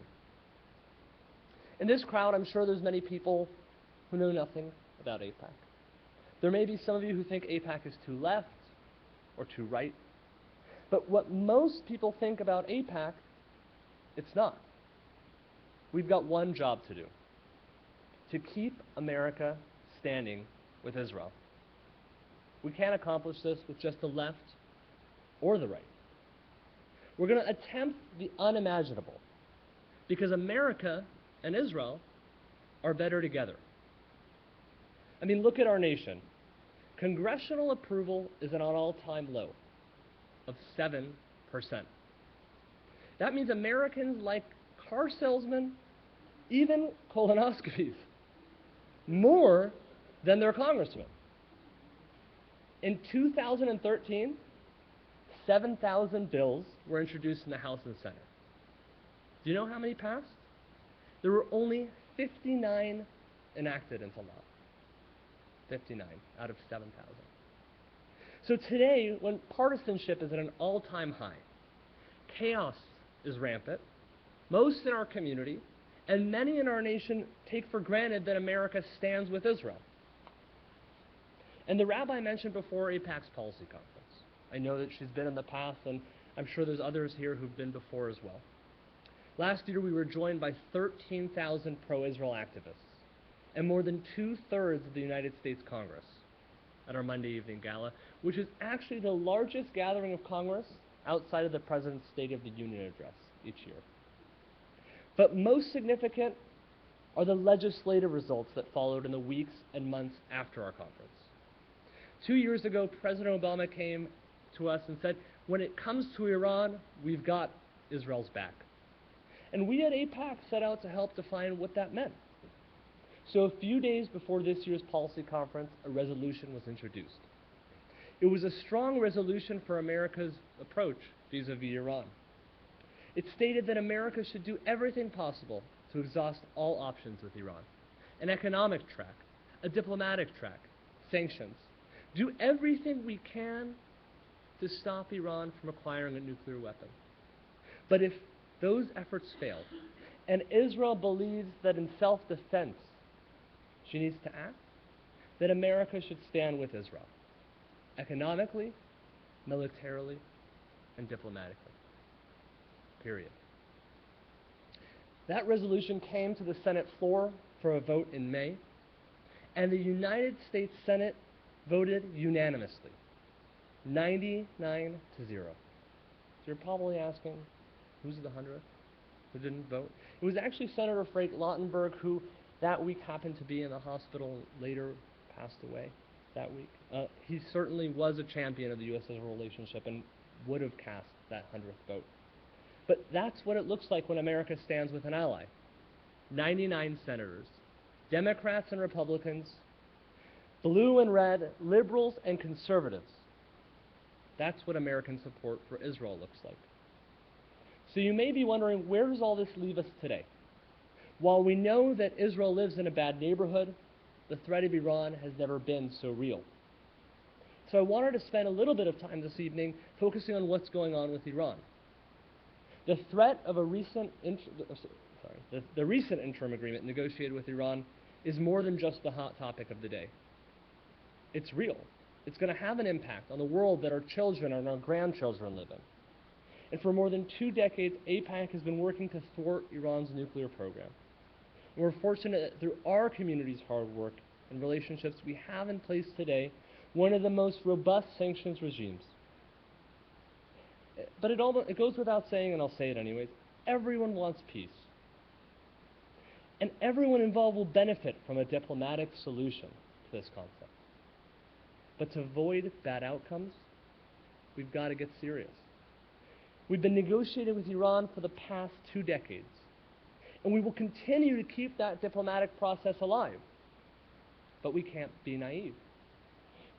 In this crowd, I'm sure there's many people who know nothing about AIPAC. There may be some of you who think AIPAC is too left or too right. But what most people think about AIPAC, it's not. We've got one job to do: to keep America standing with Israel. We can't accomplish this with just the left or the right. We're going to attempt the unimaginable, because America and Israel are better together. I mean, look at our nation. Congressional approval is at an all-time low of 7%. That means Americans like car salesmen, even colonoscopies, more than their congressmen. In 2013, 7,000 bills were introduced in the House and Senate. Do you know how many passed? There were only 59 enacted until now. 59 out of 7,000. So today, when partisanship is at an all-time high, chaos is rampant, most in our community, and many in our nation take for granted that America stands with Israel. And the rabbi mentioned before AIPAC's policy conference. I know that she's been in the past, and I'm sure there's others here who've been before as well. Last year, we were joined by 13,000 pro-Israel activists and more than 2/3 of the United States Congress at our Monday evening gala, which is actually the largest gathering of Congress outside of the President's State of the Union address each year. But most significant are the legislative results that followed in the weeks and months after our conference. 2 years ago, President Obama came to us and said, when it comes to Iran, we've got Israel's back. And we at AIPAC set out to help define what that meant. So a few days before this year's policy conference, a resolution was introduced. It was a strong resolution for America's approach vis-a-vis Iran. It stated that America should do everything possible to exhaust all options with Iran. An economic track, a diplomatic track, sanctions. Do everything we can to stop Iran from acquiring a nuclear weapon. But if those efforts fail, and Israel believes that in self-defense she needs to act, then America should stand with Israel, economically, militarily, and diplomatically. Period. That resolution came to the Senate floor for a vote in May, and the United States Senate voted unanimously, 99-0. So you're probably asking, who's the 100th who didn't vote? It was actually Senator Frank Lautenberg, who that week happened to be in the hospital, later passed away that week. He certainly was a champion of the U.S.-Israel relationship and would have cast that 100th vote. But that's what it looks like when America stands with an ally. 99 senators, Democrats and Republicans, blue and red, liberals and conservatives. That's what American support for Israel looks like. So you may be wondering, where does all this leave us today? While we know that Israel lives in a bad neighborhood, the threat of Iran has never been so real. So I wanted to spend a little bit of time this evening focusing on what's going on with Iran. The threat of a recent the recent interim agreement negotiated with Iran is more than just the hot topic of the day. It's real. It's going to have an impact on the world that our children and our grandchildren live in. And for more than 2 decades, AIPAC has been working to thwart Iran's nuclear program. And we're fortunate that through our community's hard work and relationships, we have in place today one of the most robust sanctions regimes. But it goes without saying, and I'll say it anyways, everyone wants peace. And everyone involved will benefit from a diplomatic solution to this concept. But to avoid bad outcomes, we've got to get serious. We've been negotiating with Iran for the past 2 decades, and we will continue to keep that diplomatic process alive. But we can't be naive.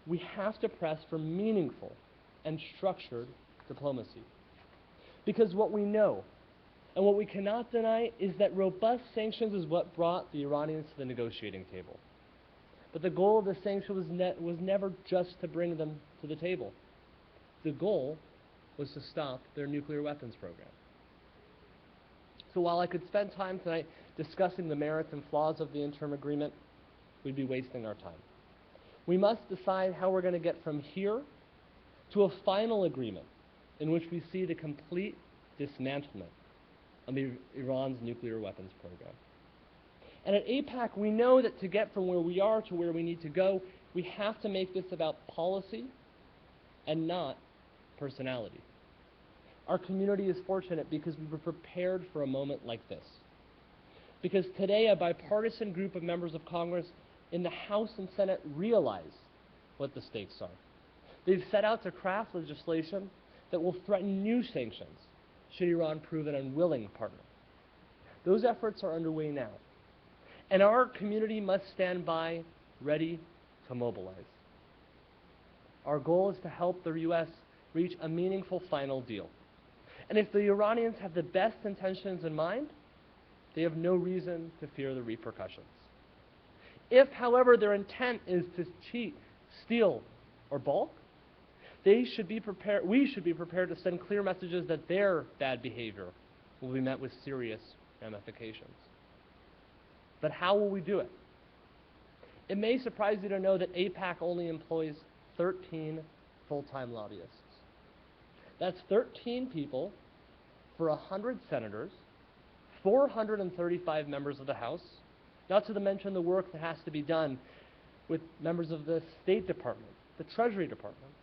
We have to press for meaningful and structured diplomacy. Because what we know and what we cannot deny is that robust sanctions is what brought the Iranians to the negotiating table. But the goal of the sanctions was never just to bring them to the table. The goal was to stop their nuclear weapons program. So while I could spend time tonight discussing the merits and flaws of the interim agreement, we'd be wasting our time. We must decide how we're going to get from here to a final agreement in which we see the complete dismantlement of Iran's nuclear weapons program. And at AIPAC, we know that to get from where we are to where we need to go, we have to make this about policy and not personality. Our community is fortunate because we were prepared for a moment like this. Because today, a bipartisan group of members of Congress in the House and Senate realize what the stakes are. They've set out to craft legislation that will threaten new sanctions should Iran prove an unwilling partner. Those efforts are underway now. And our community must stand by, ready to mobilize. Our goal is to help the U.S. reach a meaningful final deal. And if the Iranians have the best intentions in mind, they have no reason to fear the repercussions. If, however, their intent is to cheat, steal, or balk, we should be prepared to send clear messages that their bad behavior will be met with serious ramifications. But how will we do it? It may surprise you to know that AIPAC only employs 13 full-time lobbyists. That's 13 people for 100 senators, 435 members of the House, not to mention the work that has to be done with members of the State Department, the Treasury Department.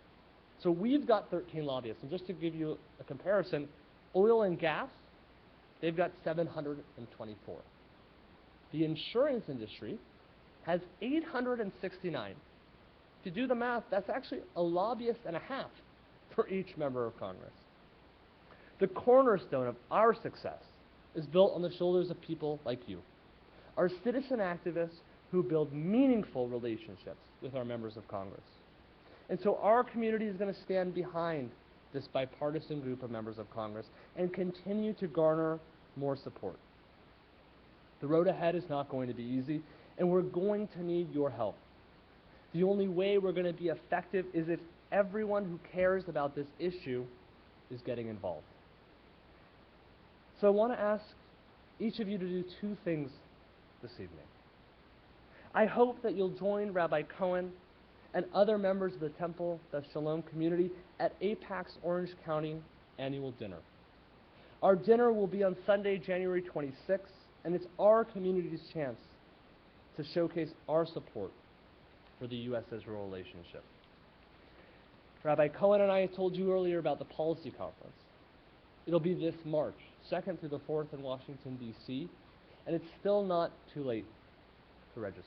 So we've got 13 lobbyists. And just to give you a comparison, oil and gas, they've got 724. The insurance industry has 869. you do the math, that's actually a lobbyist and a half for each member of Congress. The cornerstone of our success is built on the shoulders of people like you, our citizen activists who build meaningful relationships with our members of Congress. And so our community is going to stand behind this bipartisan group of members of Congress and continue to garner more support. The road ahead is not going to be easy, and we're going to need your help. The only way we're going to be effective is if everyone who cares about this issue is getting involved. So I want to ask each of you to do two things this evening. I hope that you'll join Rabbi Cohen and other members of the Temple of Shalom community at AIPAC's Orange County annual dinner. Our dinner will be on Sunday, January 26th, and it's our community's chance to showcase our support for the U.S.-Israel relationship. Rabbi Cohen and I told you earlier about the policy conference. It'll be this March, 2nd through the 4th in Washington, D.C., and it's still not too late to register.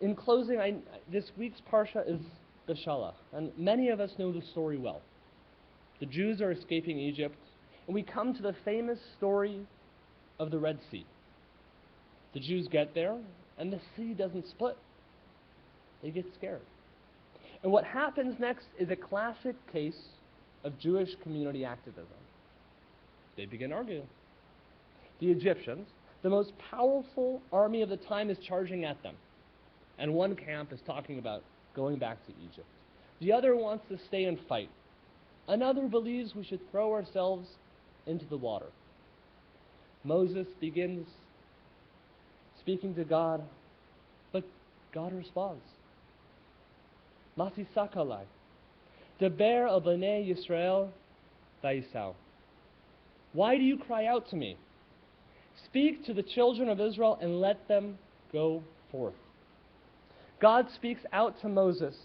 In closing, this week's Parsha is Beshalach, and many of us know the story well. The Jews are escaping Egypt, and we come to the famous story of the Red Sea. The Jews get there, and the sea doesn't split. They get scared. And what happens next is a classic case of Jewish community activism. They begin arguing. The Egyptians, the most powerful army of the time, is charging at them. And one camp is talking about going back to Egypt. The other wants to stay and fight. Another believes we should throw ourselves into the water. Moses begins speaking to God, but God responds. Mati sakalai, deber el bnei Yisrael vayisau. Why do you cry out to me? Speak to the children of Israel and let them go forth. God speaks out to Moses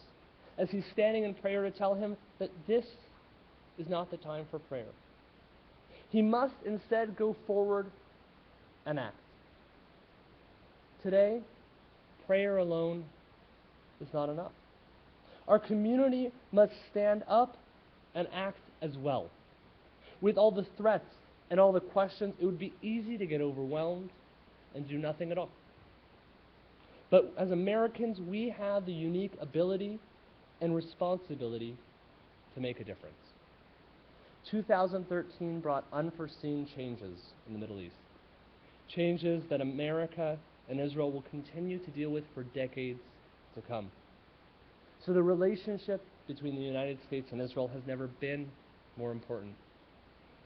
as he's standing in prayer to tell him that this is not the time for prayer. He must instead go forward and act. Today, prayer alone is not enough. Our community must stand up and act as well. With all the threats and all the questions, it would be easy to get overwhelmed and do nothing at all. But as Americans, we have the unique ability and responsibility to make a difference. 2013 brought unforeseen changes in the Middle East, changes that America and Israel will continue to deal with for decades to come. So the relationship between the United States and Israel has never been more important.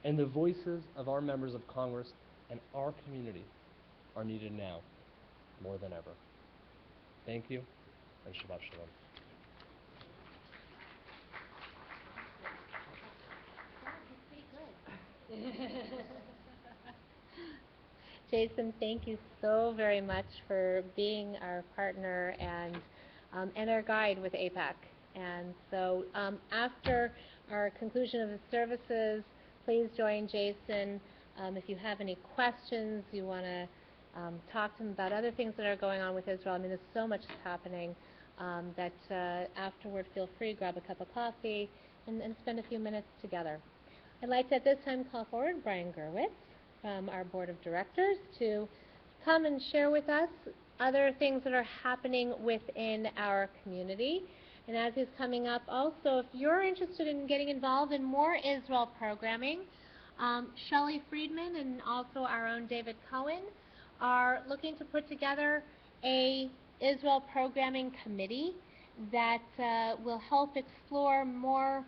And the voices of our members of Congress and our community are needed now more than ever. Thank you, and Shabbat Shalom.
Jason, thank you so very much for being our partner and our guide with AIPAC. And so after our conclusion of the services, please join Jason. If you have any questions, you want to talk to him about other things that are going on with Israel. I mean, there's so much happening that afterward, feel free, grab a cup of coffee and spend a few minutes together. I'd like to at this time call forward Brian Gerwitz from our Board of Directors to come and share with us other things that are happening within our community. And as he's coming up, also, if you're interested in getting involved in more Israel programming, Shelley Friedman and also our own David Cohen are looking to put together a Israel programming committee that will help explore more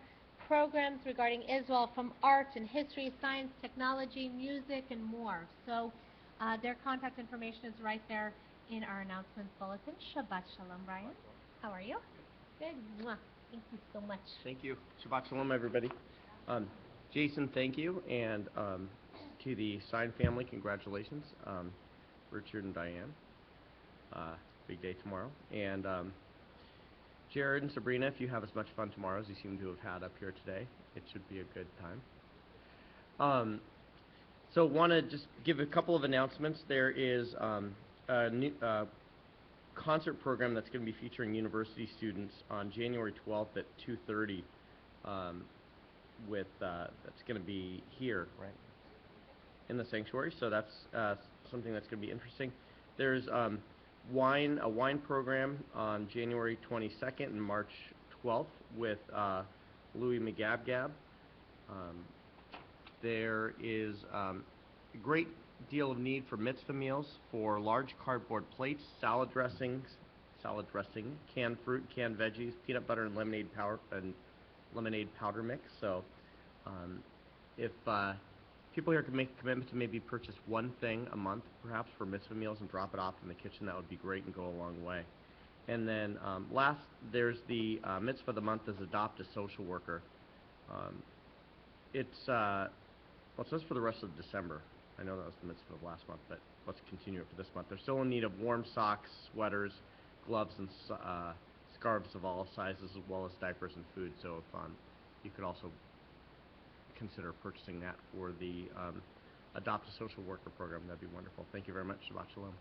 programs regarding Israel from art and history, science, technology, music, and more. So their contact information is right there in our announcements bulletin. Shabbat Shalom, Brian. How are you? Good. Mwah. Thank you so much.
Thank you. Shabbat Shalom, everybody. Jason, thank you. And to the Stein family, congratulations. Richard and Diane. Big day tomorrow. And Jared and Sabrina, if you have as much fun tomorrow as you seem to have had up here today, it should be a good time. So want to just give a couple of announcements. There is concert program that's going to be featuring university students on January 12th at 2:30. That's going to be here, right, in the sanctuary. So that's something that's going to be interesting. There's a wine program on January 22nd and March 12th with Louis McGabgab. There is a great deal of need for mitzvah meals, for large cardboard plates, salad dressing, canned fruit, canned veggies, peanut butter and lemonade powder mix. So if people here can make a commitment to maybe purchase one thing a month, perhaps, for mitzvah meals and drop it off in the kitchen, that would be great and go a long way. And then last, there's the mitzvah of the month is adopt a social worker. It says for the rest of December. I know that was the mitzvah of last month, but let's continue it for this month. They're still in need of warm socks, sweaters, gloves, and scarves of all sizes, as well as diapers and food. So if you could also consider purchasing that for the Adopt a Social Worker program, that'd be wonderful. Thank you very much. Shabbat Shalom.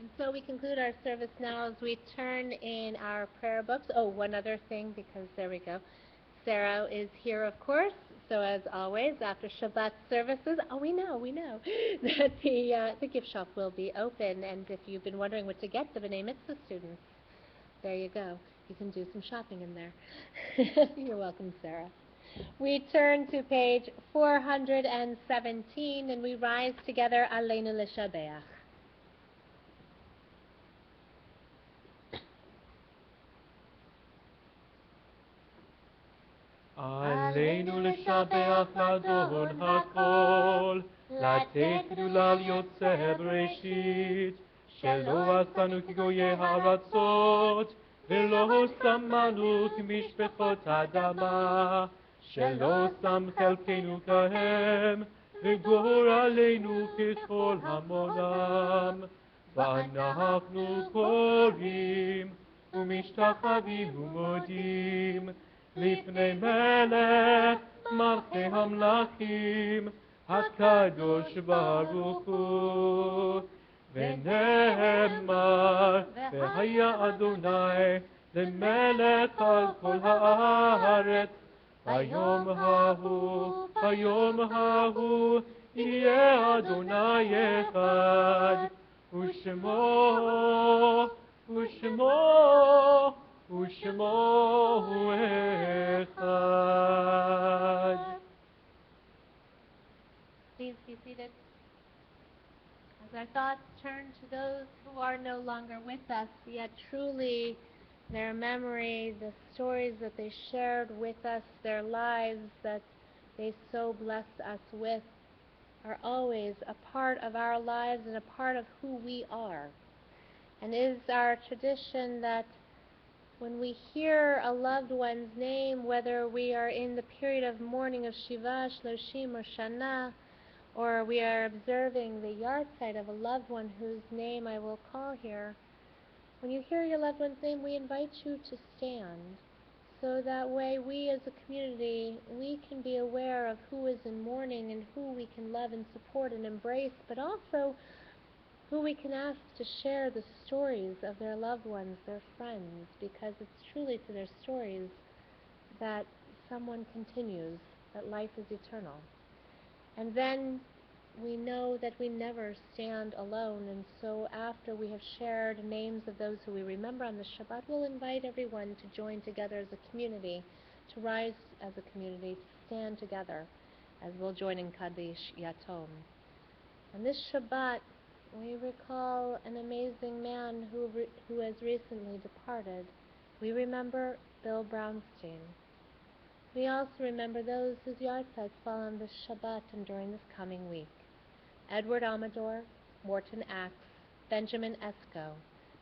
And so we conclude our service now as we turn in our prayer books. Oh, one other thing, because there we go. Sarah is here, of course. So as always, after Shabbat services, we know that the gift shop will be open. And if you've been wondering what to get the B'nai Mitzvah students, there you go. You can do some shopping in there. You're welcome, Sarah. We turn to page 417, and we rise together, Aleinu L'Shabeach.
עלינו לשבח לאדון הכל, לתת גדולה ליוצא בראשית, שלא עשנו כגויי הארצות, ולא שמנו כמשפחות האדמה, שלא שם חלקנו כהם, וגורלנו ככל המונם. ואנחנו קוראים ומשתחווים ומודים לפני מלך מלכי המלכים הקדוש ברוך הוא. ונאמר והיה אדוני למלך על כל הארץ. היום ההוא יהיה אדוני אחד, ושמו הוא אחד.
Please be seated. As our thoughts turn to those who are no longer with us, yet truly their memory, the stories that they shared with us, their lives that they so blessed us with, are always a part of our lives and a part of who we are. And it is our tradition that when we hear a loved one's name, whether we are in the period of mourning of Shiva, Shloshim, or Shana, or we are observing the yahrzeit of a loved one whose name I will call here, when you hear your loved one's name, we invite you to stand. So that way we as a community, we can be aware of who is in mourning and who we can love and support and embrace, but also who we can ask to share the stories of their loved ones, their friends, because it's truly through their stories that someone continues, that life is eternal. And then we know that we never stand alone, and so after we have shared names of those who we remember on the Shabbat, we'll invite everyone to join together as a community, to rise as a community, to stand together, as we'll join in Kaddish Yatom. On this Shabbat, we recall an amazing man who has recently departed. We remember Bill Brownstein. We also remember those whose yahrzeits fall on this Shabbat and during this coming week. Edward Amador, Morton Axe, Benjamin Esco,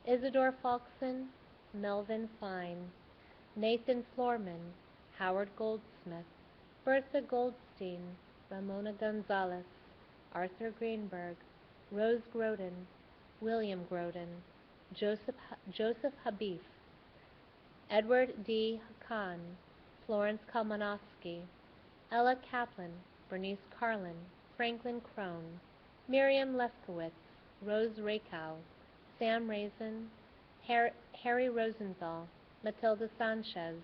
Isidore Falkson, Melvin Fine, Nathan Florman, Howard Goldsmith, Bertha Goldstein, Ramona Gonzalez, Arthur Greenberg, Rose Groden, William Groden, Joseph Habif, Edward D. Hakan, Florence Kalmanowski, Ella Kaplan, Bernice Carlin, Franklin Crone, Miriam Lefkowitz, Rose Rakow, Sam Raisin, Harry Rosenthal, Matilda Sanchez,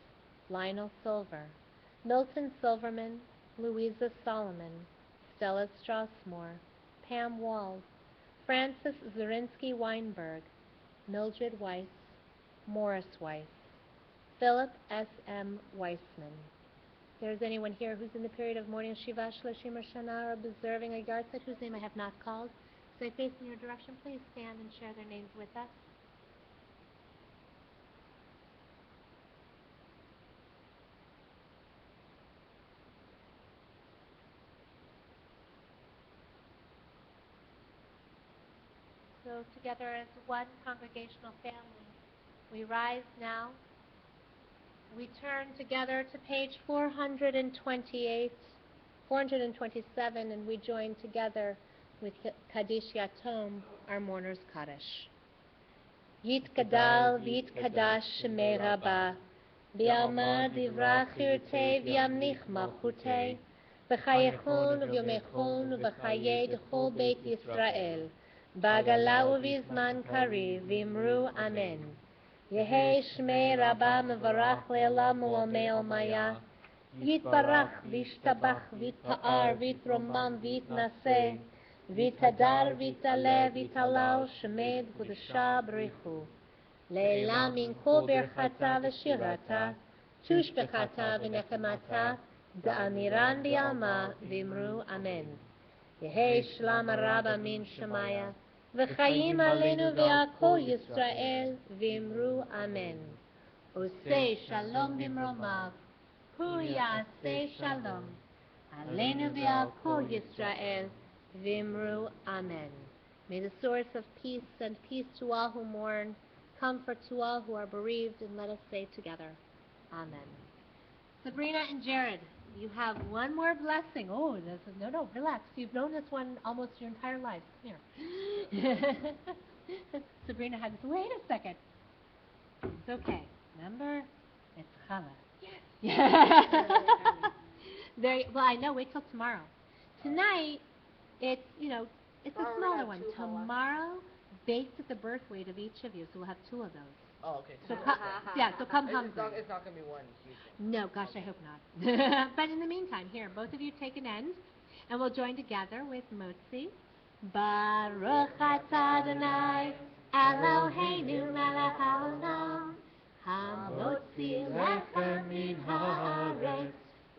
Lionel Silver, Milton Silverman, Louisa Solomon, Stella Straussmore, Pam Wald, Francis Zurinsky Weinberg, Mildred Weiss, Morris Weiss, Philip S. M. Weissman. If there's anyone here who's in the period of mourning Shiva Shlashim Shana or observing a yahrzeit whose name I have not called, so I face in your direction, please stand and share their names with us. So together as one congregational family, we rise now. We turn together to page 428, 427, and we join together with Kaddish Yatom, our mourner's Kaddish. Yitkadal v'yitkadash shemei Rabbah, b'yama divrach yirtei v'yamnich malchutei, v'chayechon v'yomechon v'chayei d'chol Beit Yisrael, b'agala u'vizman kari v'imru amen. Yehei shmei Rabbah mevarach le'elam u'lamei maya, yitbarach v'yishtabach v'yitpa'ar v'yitromam v'yitnaseh, v'yitadar v'yitale v'yitalal shmei d'kudasha b'richu. Le'elam minko berchata v'shirata, tushbechata v'nechemata, da'amiran b'yalma v'imru amen. Yehei shlam Rabbah min shemaya, v'chayim aleinu v'yakol Yisrael v'imru amen. Osei shalom b'mromav, hu ya'aseh shalom, aleinu v'yakol Yisrael v'imru amen. May the source of peace send peace to all who mourn, comfort to all who are bereaved, and let us say together, amen. Sabrina and Jared, you have one more blessing. Oh, no, relax. You've known this one almost your entire life. Come here. Sabrina had this. Wait a second. It's okay. Remember, it's challah. Yes. Well, I know. Wait till tomorrow. Tonight, it's it's a smaller one. Tomorrow, baked at the birth weight of each of you, so we'll have two of those.
Oh, okay.
So come hungry.
It's not going to be one huge thing.
No, gosh, I hope not. But in the meantime, here, both of you take an end, and we'll join together with Motzi. Baruch atah Adonai, Eloheinu melech haolam, hamotzi lechem min haaretz,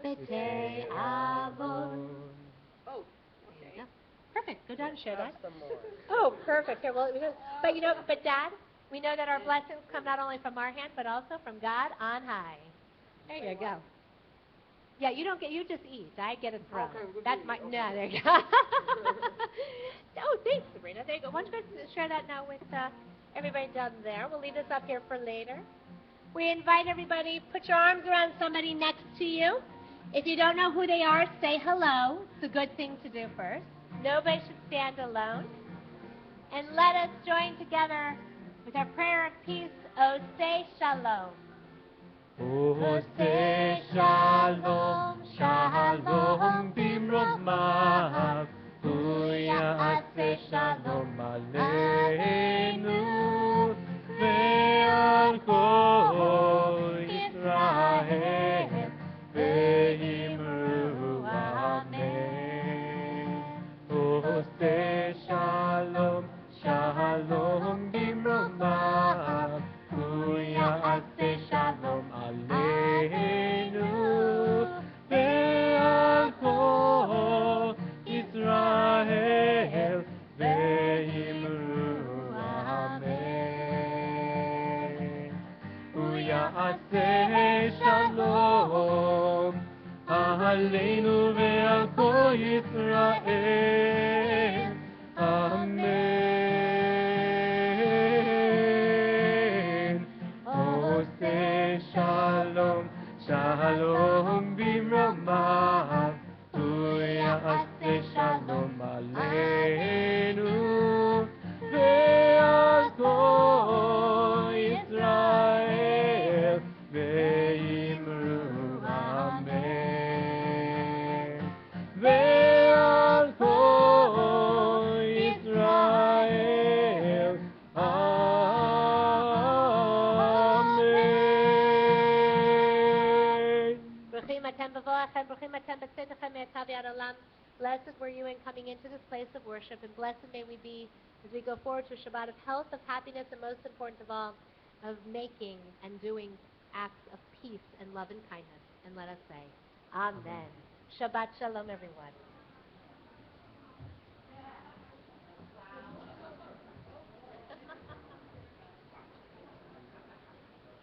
b'tei avon.
Oh,
There you go. Perfect. Go down and share that.
some more.
Oh, perfect. Here, well, but Dad, we know that our blessings come not only from our hand, but also from God on high. There you go. Yeah, you just eat. I get a throne.
Okay,
That's my, no, there you go. Oh, thanks, Sabrina. There you go. Why don't you guys share that now with everybody down there. We'll leave this up here for later. We invite everybody, put your arms around somebody next to you. If you don't know who they are, say hello. It's a good thing to do first. Nobody should stand alone. And let us join together with our prayer of peace, Oseh Shalom.
Oseh Shalom, Shalom bimromav, hu ya'aseh Shalom aleinu, ve'al kol Yisrael, ve'imru amen. Oseh Shalom, Shalom bimromav, hu ya'aseh Shalom aleinu, ve'al kol Yisrael, ve'imru amen. Hu ya'aseh Shalom aleinu, ve'al kol Yisrael, amen. Oseh Shalom, Shalom bimromav, hu ya'aseh Shalom aleinu, ve'al kol Yisrael, ve'imru amen. Ve'al kol
בבואכם, ברוכים אתם בצאתכם מעתה ועד עולם. Blessed were you in coming into this place of worship, and blessed may we be as we go forward to a Shabbat of health, of happiness, and most important of all, of making and doing acts of peace and love and kindness. And let us say, Amen. Shabbat Shalom, everyone.